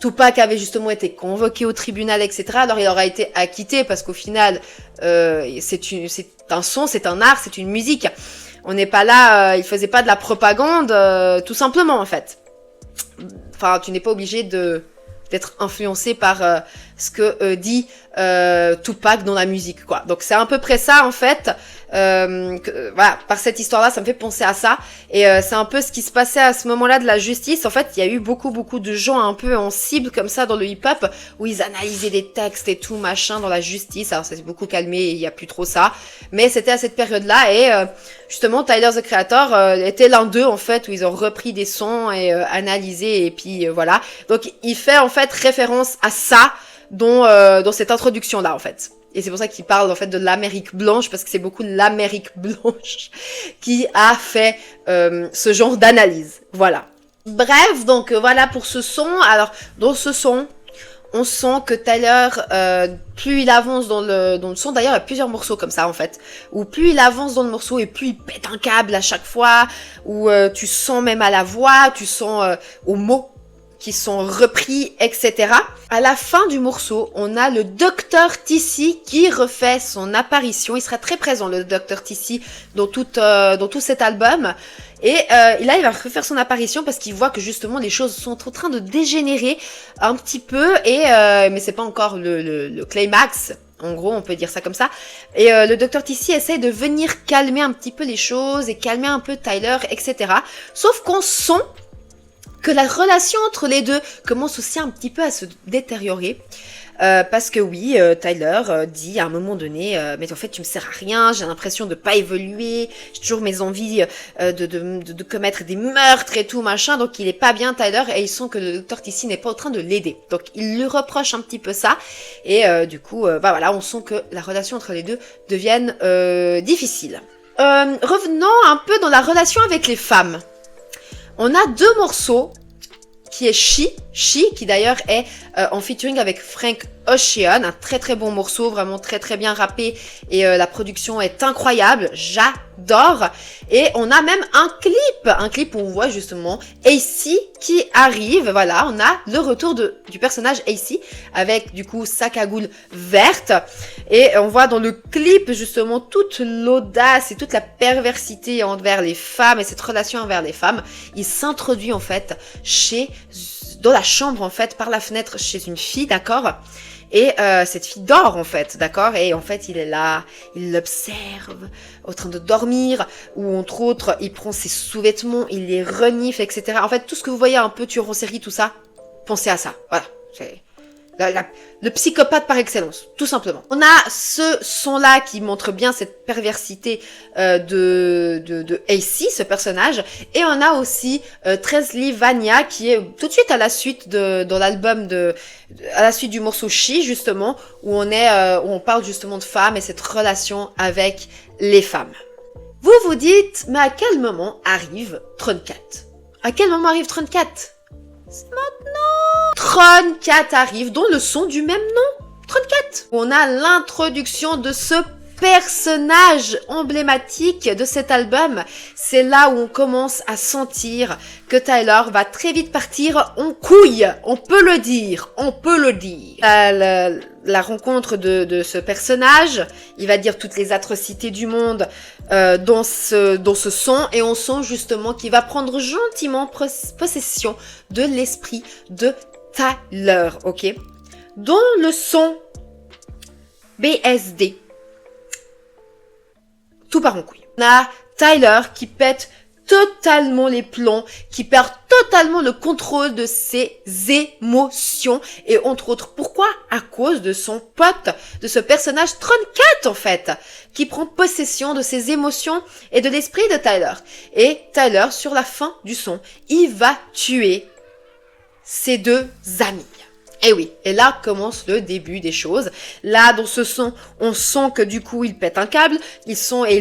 Tupac avait justement été convoqué au tribunal, etc. Alors il aura été acquitté parce qu'au final, c'est un son, c'est un art, c'est une musique. On n'est pas là, il faisait pas de la propagande, tout simplement en fait. Enfin, tu n'es pas obligé d'être influencé par ce que dit Tupac dans la musique, quoi. Donc c'est à peu près ça en fait. Voilà, par cette histoire-là, ça me fait penser à ça. Et c'est un peu ce qui se passait à ce moment-là de la justice. En fait, il y a eu beaucoup de gens un peu en cible comme ça dans le hip-hop, où ils analysaient des textes et tout machin dans la justice. Alors ça s'est beaucoup calmé, il y a plus trop ça. Mais c'était à cette période-là, et justement Tyler the Creator était l'un d'eux en fait, où ils ont repris des sons et analysé, et puis voilà. Donc il fait en fait référence à ça dans cette introduction-là en fait. Et c'est pour ça qu'il parle en fait de l'Amérique blanche, parce que c'est beaucoup l'Amérique blanche qui a fait ce genre d'analyse. Voilà. Bref, donc voilà pour ce son. Alors, dans ce son, on sent que Tyler, plus il avance dans le son, d'ailleurs il y a plusieurs morceaux comme ça en fait, où plus il avance dans le morceau et plus il pète un câble à chaque fois, où tu sens même à la voix, tu sens aux mots qui sont repris, etc. À la fin du morceau, on a le Dr. TC qui refait son apparition. Il sera très présent, le Dr. TC, dans tout cet album. Et là, il va refaire son apparition parce qu'il voit que justement les choses sont en train de dégénérer un petit peu. Mais c'est pas encore le climax. En gros, on peut dire ça comme ça. Et le Dr. TC essaie de venir calmer un petit peu les choses et calmer un peu Tyler, etc. Sauf qu'on sent que la relation entre les deux commence aussi un petit peu à se détériorer. Parce que oui, Tyler dit à un moment donné, mais en fait tu me sers à rien, j'ai l'impression de pas évoluer, j'ai toujours mes envies de commettre des meurtres et tout machin, donc il est pas bien Tyler et il sent que le Dr. TC n'est pas en train de l'aider. Donc il lui reproche un petit peu ça et du coup, voilà, on sent que la relation entre les deux devienne difficile. Revenons un peu dans la relation avec les femmes. On a deux morceaux qui est She, qui d'ailleurs est en featuring avec Frank Ocean, un très très bon morceau, vraiment très très bien rappé et la production est incroyable, j'adore. Et on a même un clip où on voit justement AC qui arrive, voilà, on a le retour du personnage AC avec du coup sa cagoule verte et on voit dans le clip justement toute l'audace et toute la perversité envers les femmes et cette relation envers les femmes. Il s'introduit en fait dans la chambre en fait, par la fenêtre chez une fille, d'accord? Et cette fille dort en fait, d'accord? Et en fait il est là, il l'observe, en train de dormir, ou entre autres, il prend ses sous-vêtements, il les renifle, etc. En fait, tout ce que vous voyez un peu tueur en série, tout ça, pensez à ça, voilà. C'est le psychopathe par excellence, tout simplement. On a ce son-là qui montre bien cette perversité de AC, ce personnage, et on a aussi Tresley Vania qui est tout de suite à la suite dans l'album à la suite du morceau She justement, où on parle justement de femmes et cette relation avec les femmes. Vous vous dites, mais à quel moment arrive Tron 4? À quel moment arrive Tron 4? C'est maintenant. Tron 4 arrive, dont le son du même nom, Tron 4. On a l'introduction de ce personnage emblématique de cet album. C'est là où on commence à sentir que Tyler va très vite partir en couille. On peut le dire, La rencontre de ce personnage, il va dire toutes les atrocités du monde dans ce son, et on sent justement qu'il va prendre gentiment possession de l'esprit de Tyler, ok? Dans le son BSD, tout part en couille. On a Tyler qui pète totalement les plombs, qui perd totalement le contrôle de ses émotions, et entre autres, pourquoi? À cause de son pote, de ce personnage Tron 4 en fait, qui prend possession de ses émotions et de l'esprit de Tyler. Et Tyler, sur la fin du son, il va tuer ses deux amis. Et oui, et là commence le début des choses. Là, dans ce son, on sent que du coup, il pète un câble. Il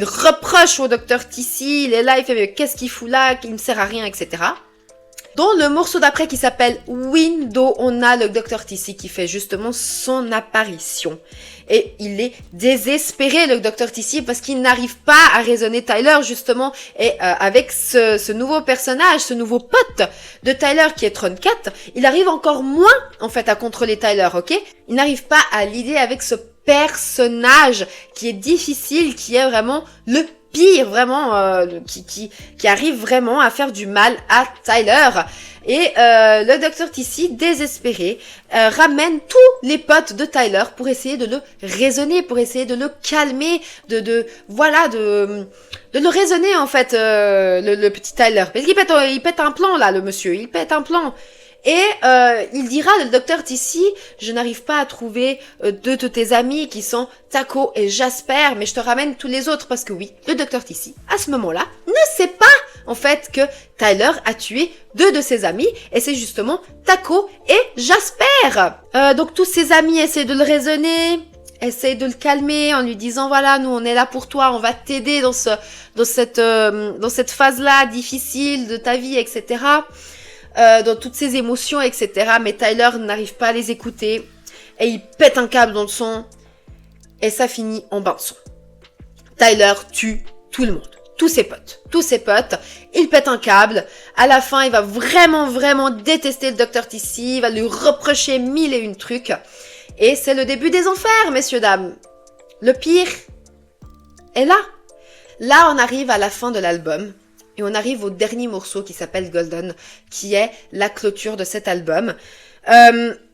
reproche au Dr. TC. Il est là, il fait, mais qu'est-ce qu'il fout là? Il me sert à rien, etc. Dans le morceau d'après qui s'appelle Window, on a le Dr. TC qui fait justement son apparition. Et il est désespéré, le Dr. TC, parce qu'il n'arrive pas à raisonner Tyler, justement. Et avec ce nouveau personnage, ce nouveau pote de Tyler qui est Tron 4, il arrive encore moins, en fait, à contrôler Tyler, ok? Il n'arrive pas à l'idée avec ce personnage qui est difficile, qui est vraiment le pire, vraiment, qui arrive vraiment à faire du mal à Tyler. Et le Dr. TC, désespéré, ramène tous les potes de Tyler pour essayer de le raisonner, pour essayer de le calmer, de le raisonner en fait, le petit Tyler. Parce qu'il pète un plan là, le monsieur, il pète un plan. Et il dira, le Dr. TC, je n'arrive pas à trouver deux de tes amis qui sont Taco et Jasper, mais je te ramène tous les autres parce que oui, le Dr. TC, à ce moment-là, ne sait pas en fait que Tyler a tué deux de ses amis, et c'est justement Taco et Jasper. Donc tous ses amis essaient de le raisonner, essaient de le calmer en lui disant voilà, nous on est là pour toi, on va t'aider dans cette phase-là difficile de ta vie, etc. Dans toutes ses émotions, etc. Mais Tyler n'arrive pas à les écouter et il pète un câble dans le son et ça finit en bain de son. Tyler tue tout le monde. tous ses potes, il pète un câble. À la fin, il va vraiment détester le Dr. TC, il va lui reprocher 1001 trucs. Et c'est le début des enfers, messieurs, dames. Le pire est là. Là, on arrive à la fin de l'album. Et on arrive au dernier morceau qui s'appelle Golden, qui est la clôture de cet album.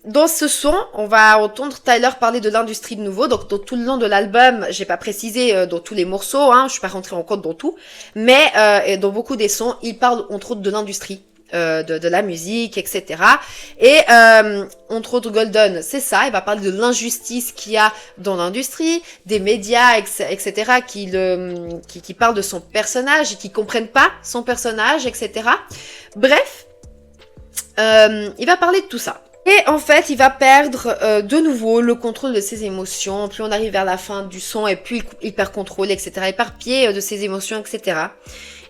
Dans ce son, on va entendre Tyler parler de l'industrie de nouveau. Donc, dans tout le long de l'album, j'ai pas précisé dans tous les morceaux, je suis pas rentrée en compte dans tout, mais dans beaucoup des sons, il parle entre autres de l'industrie. De la musique, etc. Et entre autres Golden, c'est ça, il va parler de l'injustice qu'il y a dans l'industrie, des médias, etc. qui parlent de son personnage et qui comprennent pas son personnage, etc. Bref, il va parler de tout ça. Et en fait, il va perdre de nouveau le contrôle de ses émotions. Plus on arrive vers la fin du son et plus il perd contrôle, etc. Il perd pied de ses émotions, etc.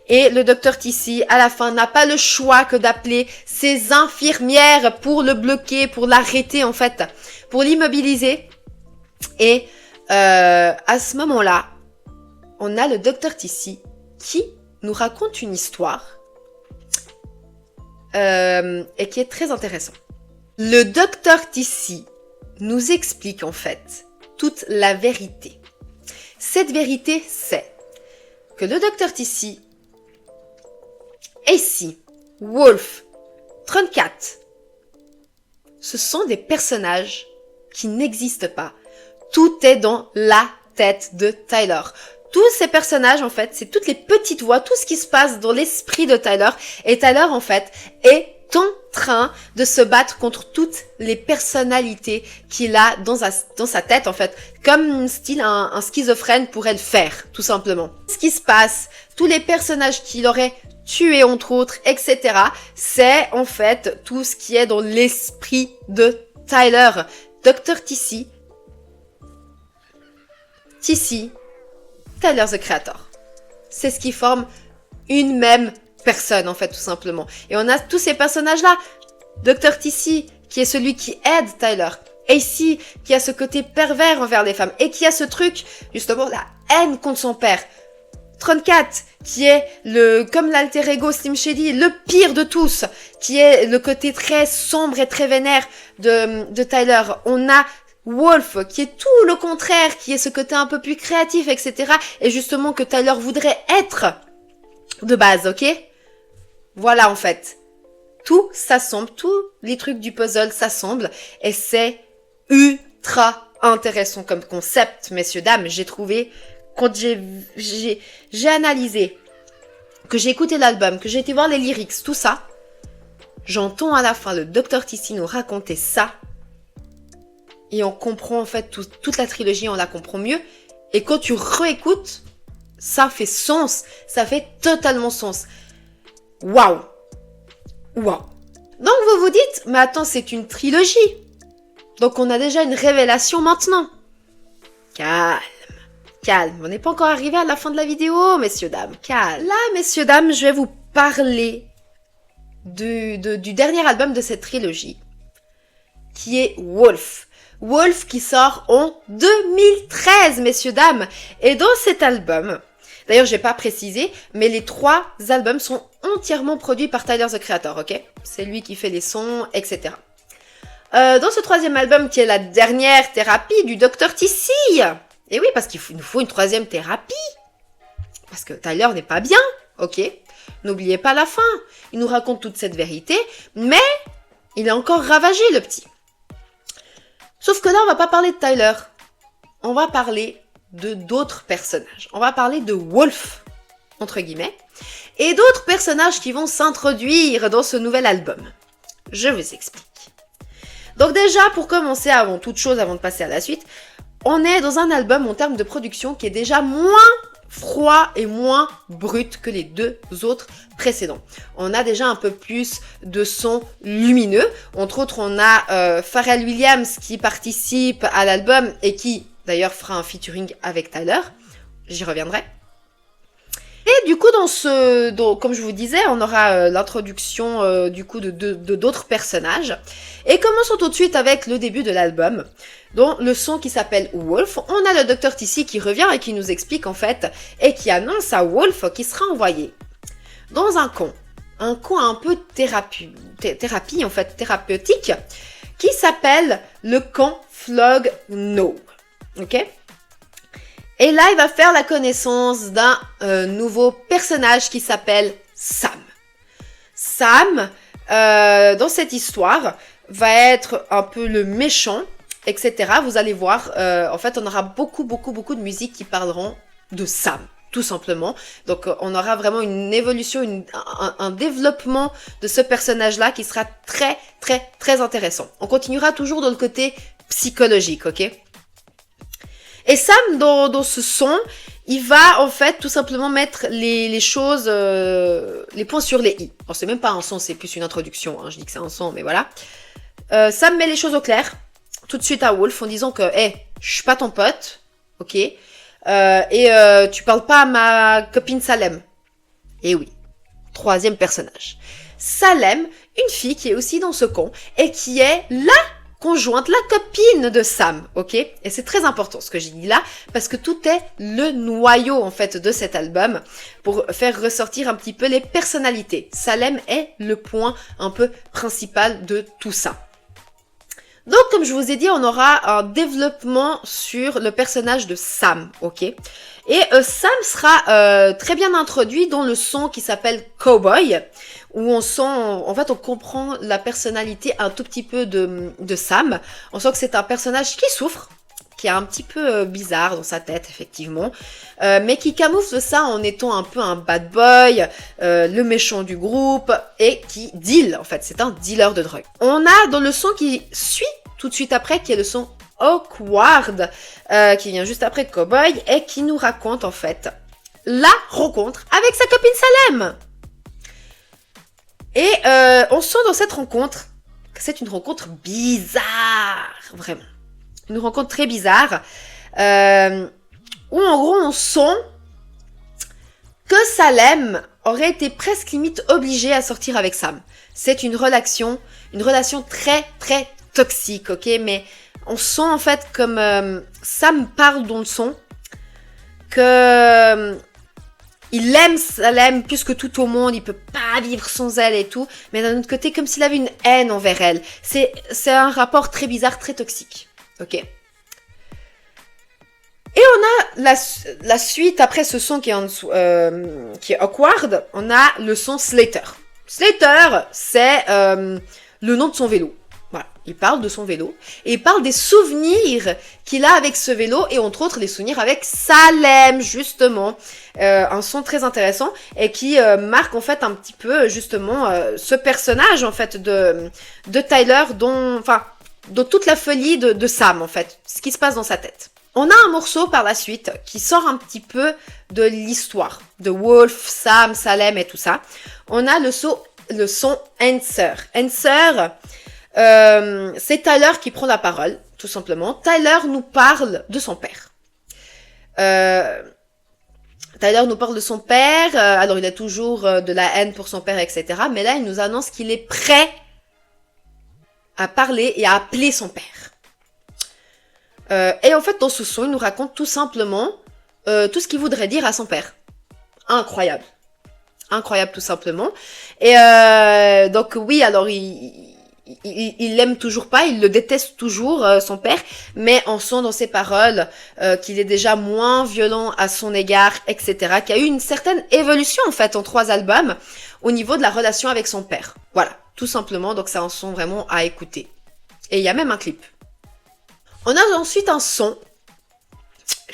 Et le Dr. TC, à la fin, n'a pas le choix que d'appeler ses infirmières pour le bloquer, pour l'arrêter, en fait, pour l'immobiliser. Et à ce moment-là, on a le Dr. TC qui nous raconte une histoire et qui est très intéressant. Le Dr. TC nous explique, en fait, toute la vérité. Cette vérité, c'est que le Dr. TC, AC, Wolf, 34, ce sont des personnages qui n'existent pas. Tout est dans la tête de Tyler. Tous ces personnages, en fait, c'est toutes les petites voix, tout ce qui se passe dans l'esprit de Tyler. Et Tyler, en fait, est en train de se battre contre toutes les personnalités qu'il a dans sa tête, en fait. Comme style un schizophrène pourrait le faire, tout simplement. Ce qui se passe, tous les personnages qu'il aurait tués, entre autres, etc. C'est, en fait, tout ce qui est dans l'esprit de Tyler. Dr. TC, Tyler, the Creator. C'est ce qui forme une même personne, en fait, tout simplement. Et on a tous ces personnages-là. Dr. TC, qui est celui qui aide Tyler. AC, qui a ce côté pervers envers les femmes. Et qui a ce truc, justement, la haine contre son père. 34, qui est comme l'alter ego Slim Shady, le pire de tous, qui est le côté très sombre et très vénère de Tyler. On a Wolf, qui est tout le contraire, qui est ce côté un peu plus créatif, etc. Et justement que Tyler voudrait être de base, ok? Voilà, en fait. Tout s'assemble, tous les trucs du puzzle s'assemblent, et c'est ultra intéressant comme concept, messieurs, dames. J'ai trouvé, quand j'ai analysé, que j'ai écouté l'album, que j'ai été voir les lyrics, tout ça, j'entends à la fin le Dr. TC nous raconter ça, et on comprend en fait toute la trilogie, on la comprend mieux. Et quand tu réécoutes, ça fait sens, ça fait totalement sens. Waouh! Waouh! Donc vous vous dites, mais attends, c'est une trilogie. Donc on a déjà une révélation maintenant. Calme, on n'est pas encore arrivé à la fin de la vidéo, messieurs, dames. Calme. Là, messieurs, dames, je vais vous parler du dernier album de cette trilogie, qui est Wolf. Wolf qui sort en 2013, messieurs, dames. Et dans cet album, d'ailleurs, j'ai pas précisé, mais les 3 albums sont entièrement produits par Tyler, the Creator, ok? C'est lui qui fait les sons, etc. Dans ce 3e album, qui est la dernière thérapie du Dr. TC. Et oui, parce qu'il nous faut une 3e thérapie. Parce que Tyler n'est pas bien, ok? N'oubliez pas la fin. Il nous raconte toute cette vérité, mais il est encore ravagé, le petit. Sauf que là, on va pas parler de Tyler. On va parler de d'autres personnages. On va parler de Wolf, entre guillemets, et d'autres personnages qui vont s'introduire dans ce nouvel album. Je vous explique. Donc déjà, pour commencer, avant toute chose, avant de passer à la suite, on est dans un album en termes de production qui est déjà moins froid et moins brut que les 2 autres précédents. On a déjà un peu plus de sons lumineux. Entre autres, on a Pharrell Williams qui participe à l'album et qui, d'ailleurs, fera un featuring avec Tyler. J'y reviendrai. Et du coup, comme je vous disais, on aura l'introduction du coup de d'autres personnages. Et commençons tout de suite avec le début de l'album, dont le son qui s'appelle Wolf. On a le Dr. TC qui revient et qui nous explique en fait, et qui annonce à Wolf qui sera envoyé dans un camp un peu thérapie en fait, thérapeutique, qui s'appelle le camp Flog No. Ok? Et là, il va faire la connaissance d'un nouveau personnage qui s'appelle Sam. Sam, dans cette histoire, va être un peu le méchant, etc. Vous allez voir, en fait, on aura beaucoup de musiques qui parleront de Sam, tout simplement. Donc, on aura vraiment une évolution, un développement de ce personnage-là qui sera très intéressant. On continuera toujours dans le côté psychologique, ok ? Et Sam, dans ce son, il va en fait tout simplement mettre les choses, les points sur les i. Alors c'est même pas un son, c'est plus une introduction, hein. Je dis que c'est un son, mais voilà. Sam met les choses au clair, tout de suite à Wolf, en disant que, hey, je suis pas ton pote, ok, et tu parles pas à ma copine Salem. Et oui, troisième personnage. Salem, une fille qui est aussi dans ce camp, et qui est la conjointe, la copine de Sam, ok? Et c'est très important ce que j'ai dit là, parce que tout est le noyau, en fait, de cet album, pour faire ressortir un petit peu les personnalités. Salem est le point un peu principal de tout ça. Donc, comme je vous ai dit, on aura un développement sur le personnage de Sam, ok? Et Sam sera très bien introduit dans le son qui s'appelle Cowboy, où on sent, en fait, on comprend la personnalité un tout petit peu de Sam. On sent que c'est un personnage qui souffre, qui est un petit peu bizarre dans sa tête, effectivement, mais qui camoufle ça en étant un peu un bad boy, le méchant du groupe, et qui deal, en fait, c'est un dealer de drogue. On a dans le son qui suit tout de suite après, qui est le son Awkward, qui vient juste après Cowboy, et qui nous raconte, en fait, la rencontre avec sa copine Salem. Et on sent dans cette rencontre que c'est une rencontre bizarre, vraiment. Une rencontre très bizarre, où en gros on sent que Salem aurait été presque limite obligée à sortir avec Sam. C'est une relation très toxique, ok? Mais on sent en fait comme Sam parle dans le son que il aime Salem plus que tout au monde, il peut pas vivre sans elle et tout, mais d'un autre côté comme s'il avait une haine envers elle. C'est un rapport très bizarre, très toxique, ok? Et on a la suite après ce son qui est en dessous, qui est Awkward, on a le son Slater. Slater, c'est le nom de son vélo. Voilà, il parle de son vélo et il parle des souvenirs qu'il a avec ce vélo et entre autres les souvenirs avec Salem justement, un son très intéressant et qui marque en fait un petit peu justement ce personnage en fait de Tyler dont toute la folie de Sam en fait, ce qui se passe dans sa tête. On a un morceau par la suite qui sort un petit peu de l'histoire de Wolf, Sam, Salem et tout ça. On a le son Answer. Answer, c'est Tyler qui prend la parole, tout simplement. Tyler nous parle de son père. Tyler nous parle de son père. Alors, il a toujours de la haine pour son père, etc. Mais là, il nous annonce qu'il est prêt à parler et à appeler son père. Et en fait, dans ce son, il nous raconte tout simplement tout ce qu'il voudrait dire à son père. Incroyable. Incroyable, tout simplement. Et donc, oui, alors, il l'aime toujours pas, il le déteste toujours, son père, mais on sent dans ses paroles qu'il est déjà moins violent à son égard, etc., qu'il y a eu une certaine évolution, en fait, en 3 albums, au niveau de la relation avec son père. Voilà, tout simplement, donc c'est un son vraiment à écouter. Et il y a même un clip. On a ensuite un son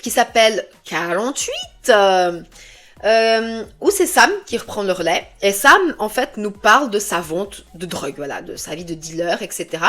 qui s'appelle 48, où c'est Sam qui reprend le relais. Et Sam, en fait, nous parle de sa vente de drogue, voilà, de sa vie de dealer, etc.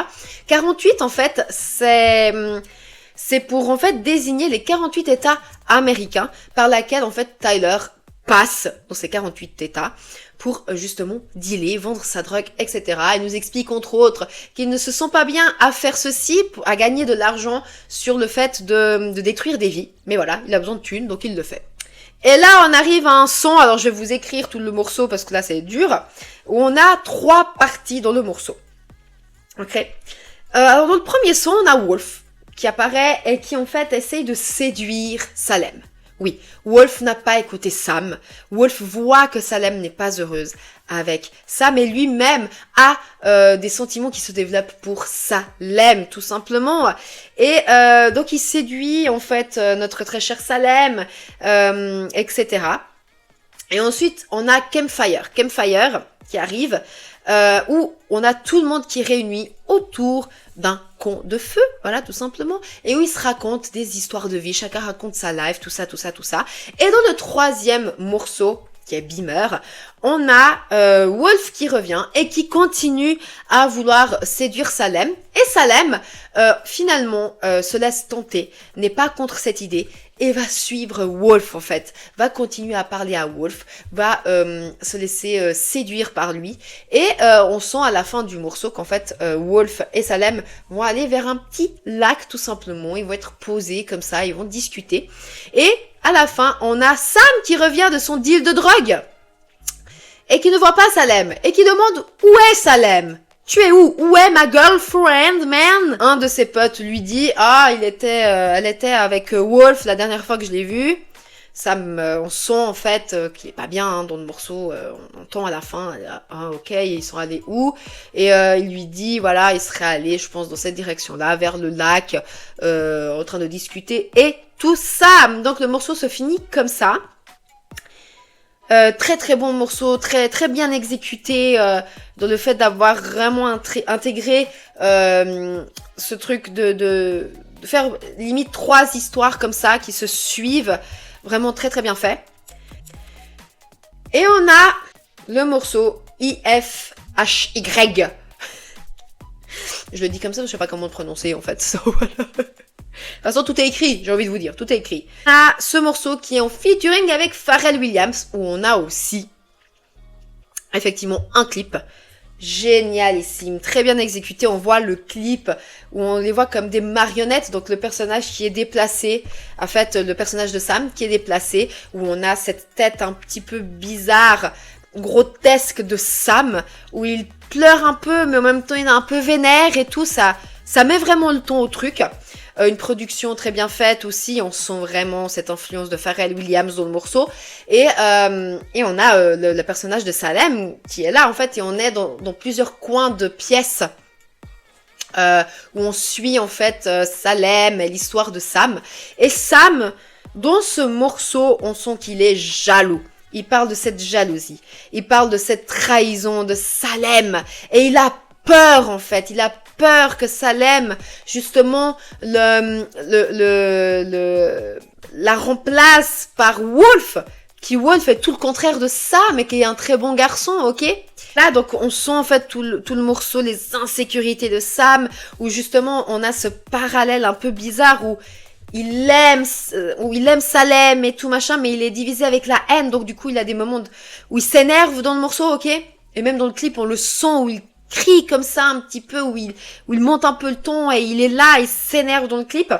48, en fait, c'est pour, en fait, désigner les 48 États américains par lesquels, en fait, Tyler passe dans ces 48 États pour justement dealer, vendre sa drogue, etc. Il nous explique entre autres qu'il ne se sent pas bien à faire ceci, à gagner de l'argent sur le fait de détruire des vies. Mais voilà, il a besoin de thunes, donc il le fait. Et là, on arrive à un son, alors je vais vous écrire tout le morceau parce que là, c'est dur, où on a 3 parties dans le morceau. Ok. Alors, dans le premier son, on a Wolf qui apparaît et qui, en fait, essaye de séduire Salem. Oui, Wolf n'a pas écouté Sam. Wolf voit que Salem n'est pas heureuse avec Sam et lui-même a des sentiments qui se développent pour Salem, tout simplement. Et donc, il séduit, en fait, notre très cher Salem, etc. Et ensuite, on a Campfire qui arrive, où on a tout le monde qui est réuni autour d'un conte de feu, voilà, tout simplement, et où ils se racontent des histoires de vie, chacun raconte sa life, tout ça. Et dans le 3e morceau, qui est Beamer, on a Wolf qui revient et qui continue à vouloir séduire Salem. Et Salem, finalement, se laisse tenter, n'est pas contre cette idée, et va suivre Wolf, en fait, va continuer à parler à Wolf, va se laisser séduire par lui, et on sent à la fin du morceau qu'en fait, Wolf et Salem vont aller vers un petit lac, tout simplement, ils vont être posés comme ça, ils vont discuter, et à la fin, on a Sam qui revient de son deal de drogue, et qui ne voit pas Salem, et qui demande « Où est Salem ? Tu es où? Où est ma girlfriend, man ?» Un de ses potes lui dit « Ah, elle était avec Wolf la dernière fois que je l'ai vue. » Sam, on sent en fait qu'il est pas bien hein, dans le morceau, on entend à la fin « Ah, ok, ils sont allés où ?» Et il lui dit, voilà, il serait allé, je pense, dans cette direction-là, vers le lac, en train de discuter, et tout ça. Donc le morceau se finit comme ça. Très très bon morceau, très très bien exécuté dans le fait d'avoir vraiment intégré ce truc de faire limite 3 histoires comme ça qui se suivent, vraiment très très bien fait. Et on a le morceau IFHY. Je le dis comme ça, je sais pas comment le prononcer en fait. So, voilà. De toute façon, tout est écrit, j'ai envie de vous dire, tout est écrit. On a ce morceau qui est en featuring avec Pharrell Williams, où on a aussi, effectivement, un clip génialissime, très bien exécuté. On voit le clip où on les voit comme des marionnettes, donc le personnage qui est déplacé, en fait, le personnage de Sam qui est déplacé, où on a cette tête un petit peu bizarre, grotesque de Sam, où il pleure un peu, mais en même temps il est un peu vénère et tout, ça met vraiment le ton au truc. Une production très bien faite aussi, on sent vraiment cette influence de Pharrell Williams dans le morceau. Et on a le personnage de Salem qui est là en fait, et on est dans plusieurs coins de pièces où on suit en fait Salem et l'histoire de Sam. Et Sam, dans ce morceau, on sent qu'il est jaloux. Il parle de cette jalousie, il parle de cette trahison de Salem, et il a peur en fait, il a peur que Salem justement la remplace par Wolf, qui Wolf est tout le contraire de ça, mais qui est un très bon garçon, ok? Là donc on sent en fait tout le morceau, les insécurités de Sam, où justement on a ce parallèle un peu bizarre où il aime Salem et tout machin, mais il est divisé avec la haine, donc du coup il a des moments où il s'énerve dans le morceau, ok? Et même dans le clip on le sent où il crie comme ça un petit peu, où il monte un peu le ton et il est là, il s'énerve dans le clip.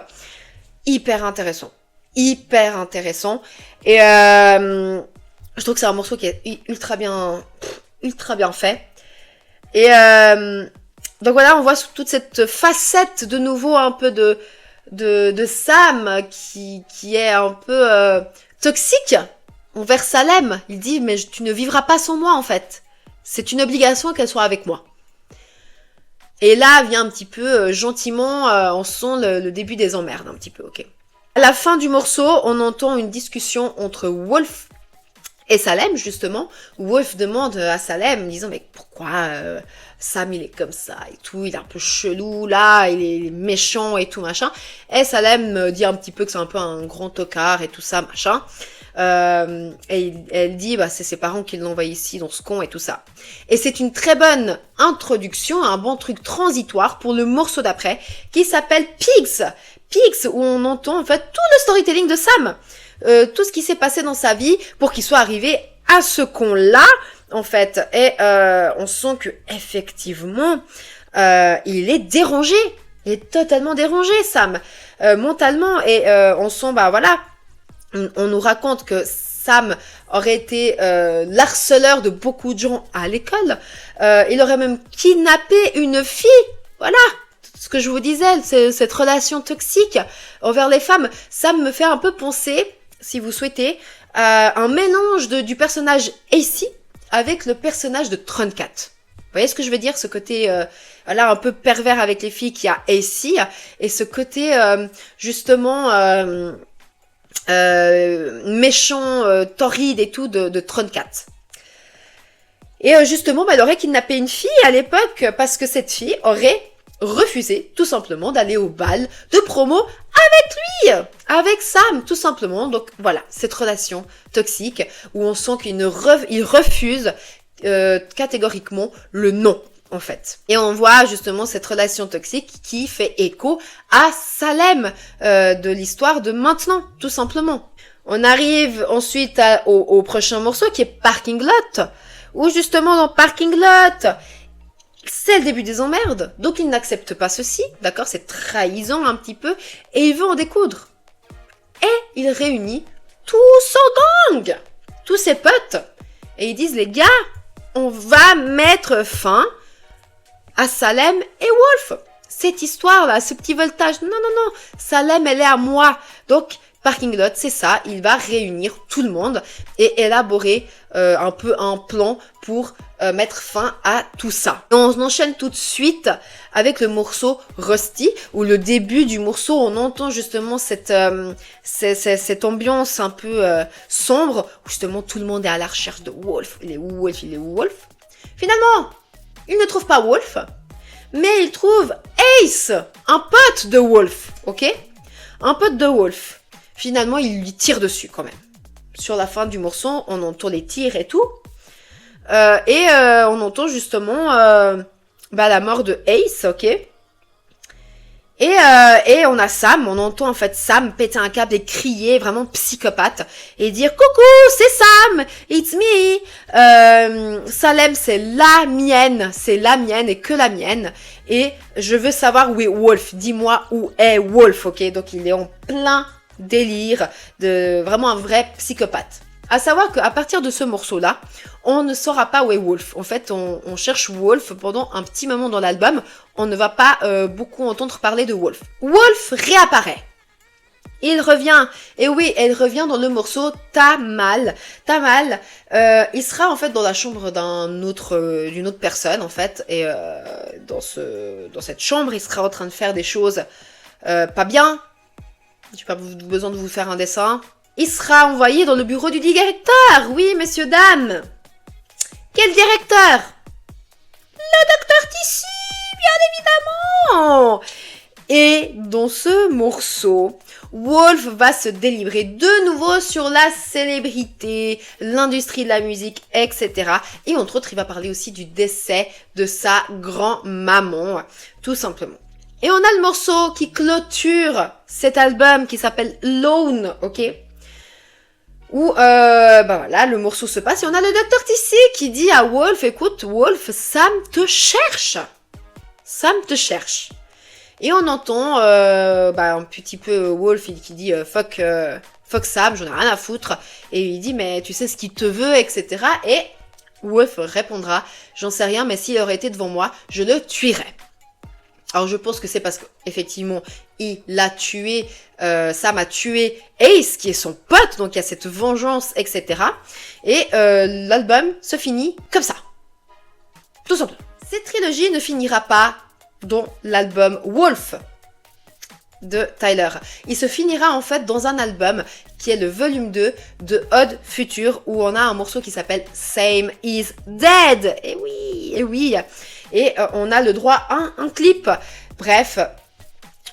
Hyper intéressant. Et je trouve que c'est un morceau qui est ultra bien fait. Et donc voilà, on voit toute cette facette de nouveau un peu de Sam qui est un peu toxique envers Salem. Il dit mais tu ne vivras pas sans moi en fait. C'est une obligation qu'elle soit avec moi. Et là vient un petit peu gentiment, on sent le début des emmerdes un petit peu, ok. À la fin du morceau, on entend une discussion entre Wolf et Salem justement. Wolf demande à Salem, disant mais pourquoi Sam il est comme ça et tout, il est un peu chelou là, il est méchant et tout machin. Et Salem dit un petit peu que c'est un peu un grand tocard et tout ça machin. Et elle dit bah c'est ses parents qui l'ont envoyé ici dans ce con et tout ça. Et c'est une très bonne introduction, un bon truc transitoire pour le morceau d'après qui s'appelle Pigs, où on entend en fait tout le storytelling de Sam, tout ce qui s'est passé dans sa vie pour qu'il soit arrivé à ce con là en fait. Et on sent que effectivement il est dérangé, il est totalement dérangé Sam, mentalement, et on sent bah voilà. On nous raconte que Sam aurait été l'harceleur de beaucoup de gens à l'école. Il aurait même kidnappé une fille. Voilà, ce que je vous disais, cette relation toxique envers les femmes. Sam me fait un peu penser, si vous souhaitez, à un mélange du personnage AC avec le personnage de Truncat. Vous voyez ce que je veux dire? Ce côté là un peu pervers avec les filles qu'il y a AC, et ce côté justement méchant, torride et tout de Truncat. Et justement, il aurait kidnappé une fille à l'époque parce que cette fille aurait refusé tout simplement d'aller au bal de promo avec lui, avec Sam, tout simplement. Donc voilà, cette relation toxique où on sent qu'il refuse catégoriquement le non, en fait. Et on voit justement cette relation toxique qui fait écho à Salem de l'histoire de maintenant, tout simplement. On arrive ensuite au prochain morceau qui est Parking Lot, où justement dans Parking Lot, c'est le début des emmerdes, donc il n'accepte pas ceci, d'accord, c'est trahison un petit peu, et il veut en découdre. Et il réunit tout son gang, tous ses potes, et ils disent, les gars, on va mettre fin à Salem et Wolf. Cette histoire-là, ce petit voltage, non, Salem, elle est à moi. Donc, Parking Lot, c'est ça, il va réunir tout le monde et élaborer un peu un plan pour mettre fin à tout ça. Et on enchaîne tout de suite avec le morceau Rusty, où le début du morceau, on entend justement cette ambiance un peu sombre, où justement tout le monde est à la recherche de Wolf. Il est où Wolf? Il est où Wolf? Finalement, il ne trouve pas Wolf, mais il trouve Ace, un pote de Wolf, ok? Un pote de Wolf. Finalement, il lui tire dessus quand même. Sur la fin du morceau, on entend les tirs et tout. Et on entend justement la mort de Ace, ok? Et on a Sam, on entend en fait Sam péter un câble et crier, vraiment psychopathe, et dire « Coucou, c'est Sam, it's me !» Salem, c'est la mienne et que la mienne. Et je veux savoir où est Wolf, dis-moi où est Wolf, ok? Donc il est en plein délire, vraiment un vrai psychopathe. À savoir qu'à partir de ce morceau-là, on ne saura pas où est Wolf. En fait, on cherche Wolf pendant un petit moment dans l'album. On ne va pas beaucoup entendre parler de Wolf. Wolf réapparaît. Il revient. Et oui, elle revient dans le morceau Tamal. Tamal, il sera en fait dans la chambre d'une autre personne, en fait. Et dans cette chambre, il sera en train de faire des choses pas bien. J'ai pas besoin de vous faire un dessin. Il sera envoyé dans le bureau du directeur. Oui, messieurs, dames. Quel directeur? Le docteur Tissu, bien évidemment. Et dans ce morceau, Wolf va se délivrer de nouveau sur la célébrité, l'industrie de la musique, etc. Et entre autres, il va parler aussi du décès de sa grand-maman, tout simplement. Et on a le morceau qui clôture cet album qui s'appelle Lone, ok? Où, voilà, le morceau se passe et on a le Dr. TC qui dit à Wolf, écoute, Wolf, Sam te cherche. Sam te cherche. Et on entend, un petit peu Wolf qui dit, fuck Sam, j'en ai rien à foutre. Et il dit, mais tu sais ce qu'il te veut, etc. Et Wolf répondra, j'en sais rien, mais s'il aurait été devant moi, je le tuerais. Alors je pense que c'est parce qu'effectivement, il l'a tué, Sam a tué Ace, qui est son pote, donc il y a cette vengeance, etc. Et l'album se finit comme ça. Tout simplement. Cette trilogie ne finira pas dans l'album Wolf de Tyler. Il se finira en fait dans un album qui est le volume 2 de Odd Future, où on a un morceau qui s'appelle Same is Dead. Et oui, et oui. Et on a le droit à un clip. Bref,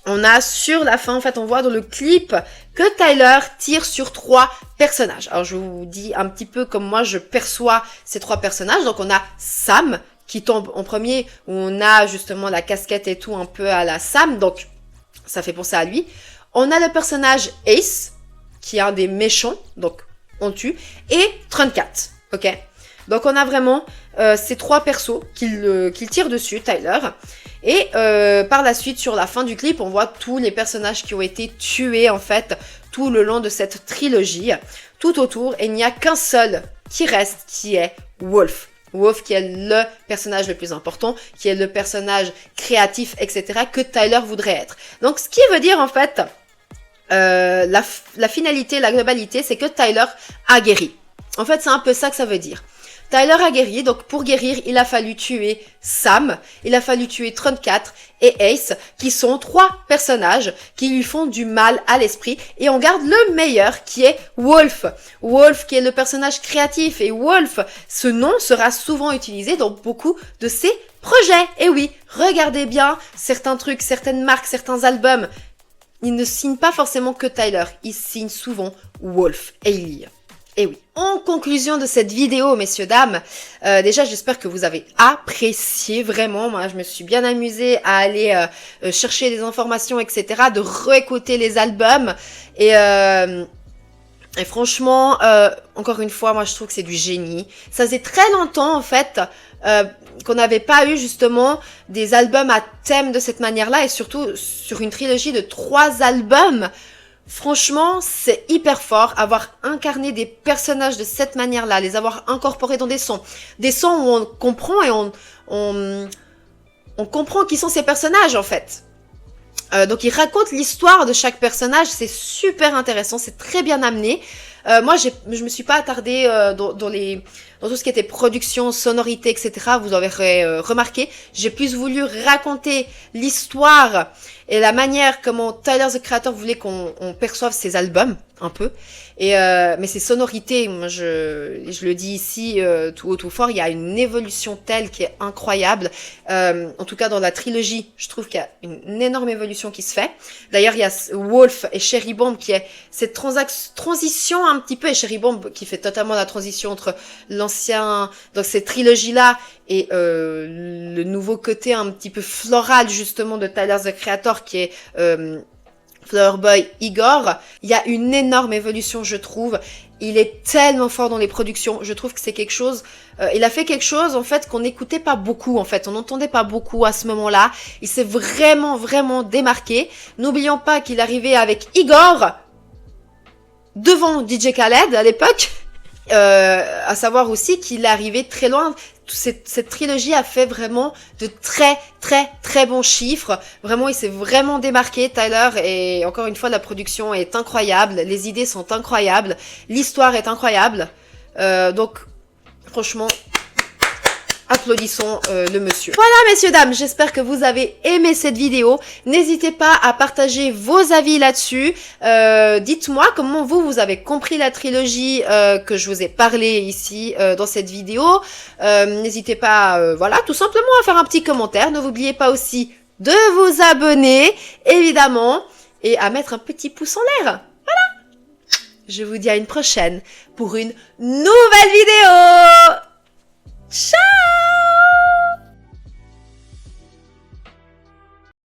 on a sur la fin, en fait, on voit dans le clip que Tyler tire sur 3 personnages. Alors, je vous dis un petit peu comme moi je perçois ces 3 personnages. Donc, on a Sam qui tombe en premier, où on a justement la casquette et tout un peu à la Sam. Donc, ça fait penser à lui. On a le personnage Ace, qui est un des méchants. Donc, on tue. Et Truncat, ok? Donc, on a vraiment ces 3 persos qu'il tire dessus, Tyler. Et par la suite, sur la fin du clip, on voit tous les personnages qui ont été tués, en fait, tout le long de cette trilogie. Tout autour, et il n'y a qu'un seul qui reste, qui est Wolf. Wolf qui est le personnage le plus important, qui est le personnage créatif, etc. que Tyler voudrait être. Donc ce qui veut dire en fait, la finalité, la globalité, c'est que Tyler a guéri. En fait, c'est un peu ça que ça veut dire. Tyler a guéri, donc pour guérir, il a fallu tuer Sam, il a fallu tuer 34 et Ace, qui sont 3 personnages qui lui font du mal à l'esprit. Et on garde le meilleur, qui est Wolf. Wolf, qui est le personnage créatif. Et Wolf, ce nom sera souvent utilisé dans beaucoup de ses projets. Et oui, regardez bien certains trucs, certaines marques, certains albums. Ils ne signent pas forcément que Tyler, ils signent souvent Wolf et Ellie. Et oui. En conclusion de cette vidéo, messieurs, dames, déjà j'espère que vous avez apprécié vraiment. Moi, je me suis bien amusée à aller chercher des informations, etc., de réécouter les albums. Et franchement, encore une fois, moi je trouve que c'est du génie. Ça faisait très longtemps en fait qu'on n'avait pas eu justement des albums à thème de cette manière-là, et surtout sur une trilogie de 3 albums. Franchement, c'est hyper fort, avoir incarné des personnages de cette manière-là, les avoir incorporés dans des sons où on comprend et on comprend qui sont ces personnages en fait. Donc il raconte l'histoire de chaque personnage, c'est super intéressant, c'est très bien amené. Moi, je me suis pas attardée dans tout ce qui était production, sonorité, etc. Vous aurez remarqué, j'ai plus voulu raconter l'histoire et la manière comment Tyler, the Creator, voulait qu'on perçoive ses albums, un peu. Mais ces sonorités, moi, je le dis ici tout haut, tout fort, il y a une évolution telle qui est incroyable. En tout cas, dans la trilogie, je trouve qu'il y a une énorme évolution qui se fait. D'ailleurs, il y a Wolf et Cherry Bomb qui est cette transition un petit peu, et Cherry Bomb qui fait totalement la transition entre l'ancien, donc cette trilogie-là, et le nouveau côté un petit peu floral, justement, de Tyler, the Creator, qui est Flower Boy Igor. Il y a une énorme évolution, je trouve. Il est tellement fort dans les productions. Je trouve que c'est quelque chose... il a fait quelque chose, en fait, qu'on n'écoutait pas beaucoup, en fait. On n'entendait pas beaucoup à ce moment-là. Il s'est vraiment, vraiment démarqué. N'oublions pas qu'il arrivait avec Igor devant DJ Khaled à l'époque. À savoir aussi qu'il est arrivé très loin. Cette trilogie a fait vraiment de très très très bons chiffres. Vraiment, il s'est vraiment démarqué, Tyler, et encore une fois, la production est incroyable, les idées sont incroyables, l'histoire est incroyable. Donc, franchement, applaudissons le monsieur. Voilà, messieurs, dames, j'espère que vous avez aimé cette vidéo. N'hésitez pas à partager vos avis là-dessus. Dites-moi comment vous avez compris la trilogie que je vous ai parlé ici dans cette vidéo. N'hésitez pas, voilà, tout simplement à faire un petit commentaire. Ne vous oubliez pas aussi de vous abonner, évidemment, et à mettre un petit pouce en l'air. Voilà. Je vous dis à une prochaine pour une nouvelle vidéo.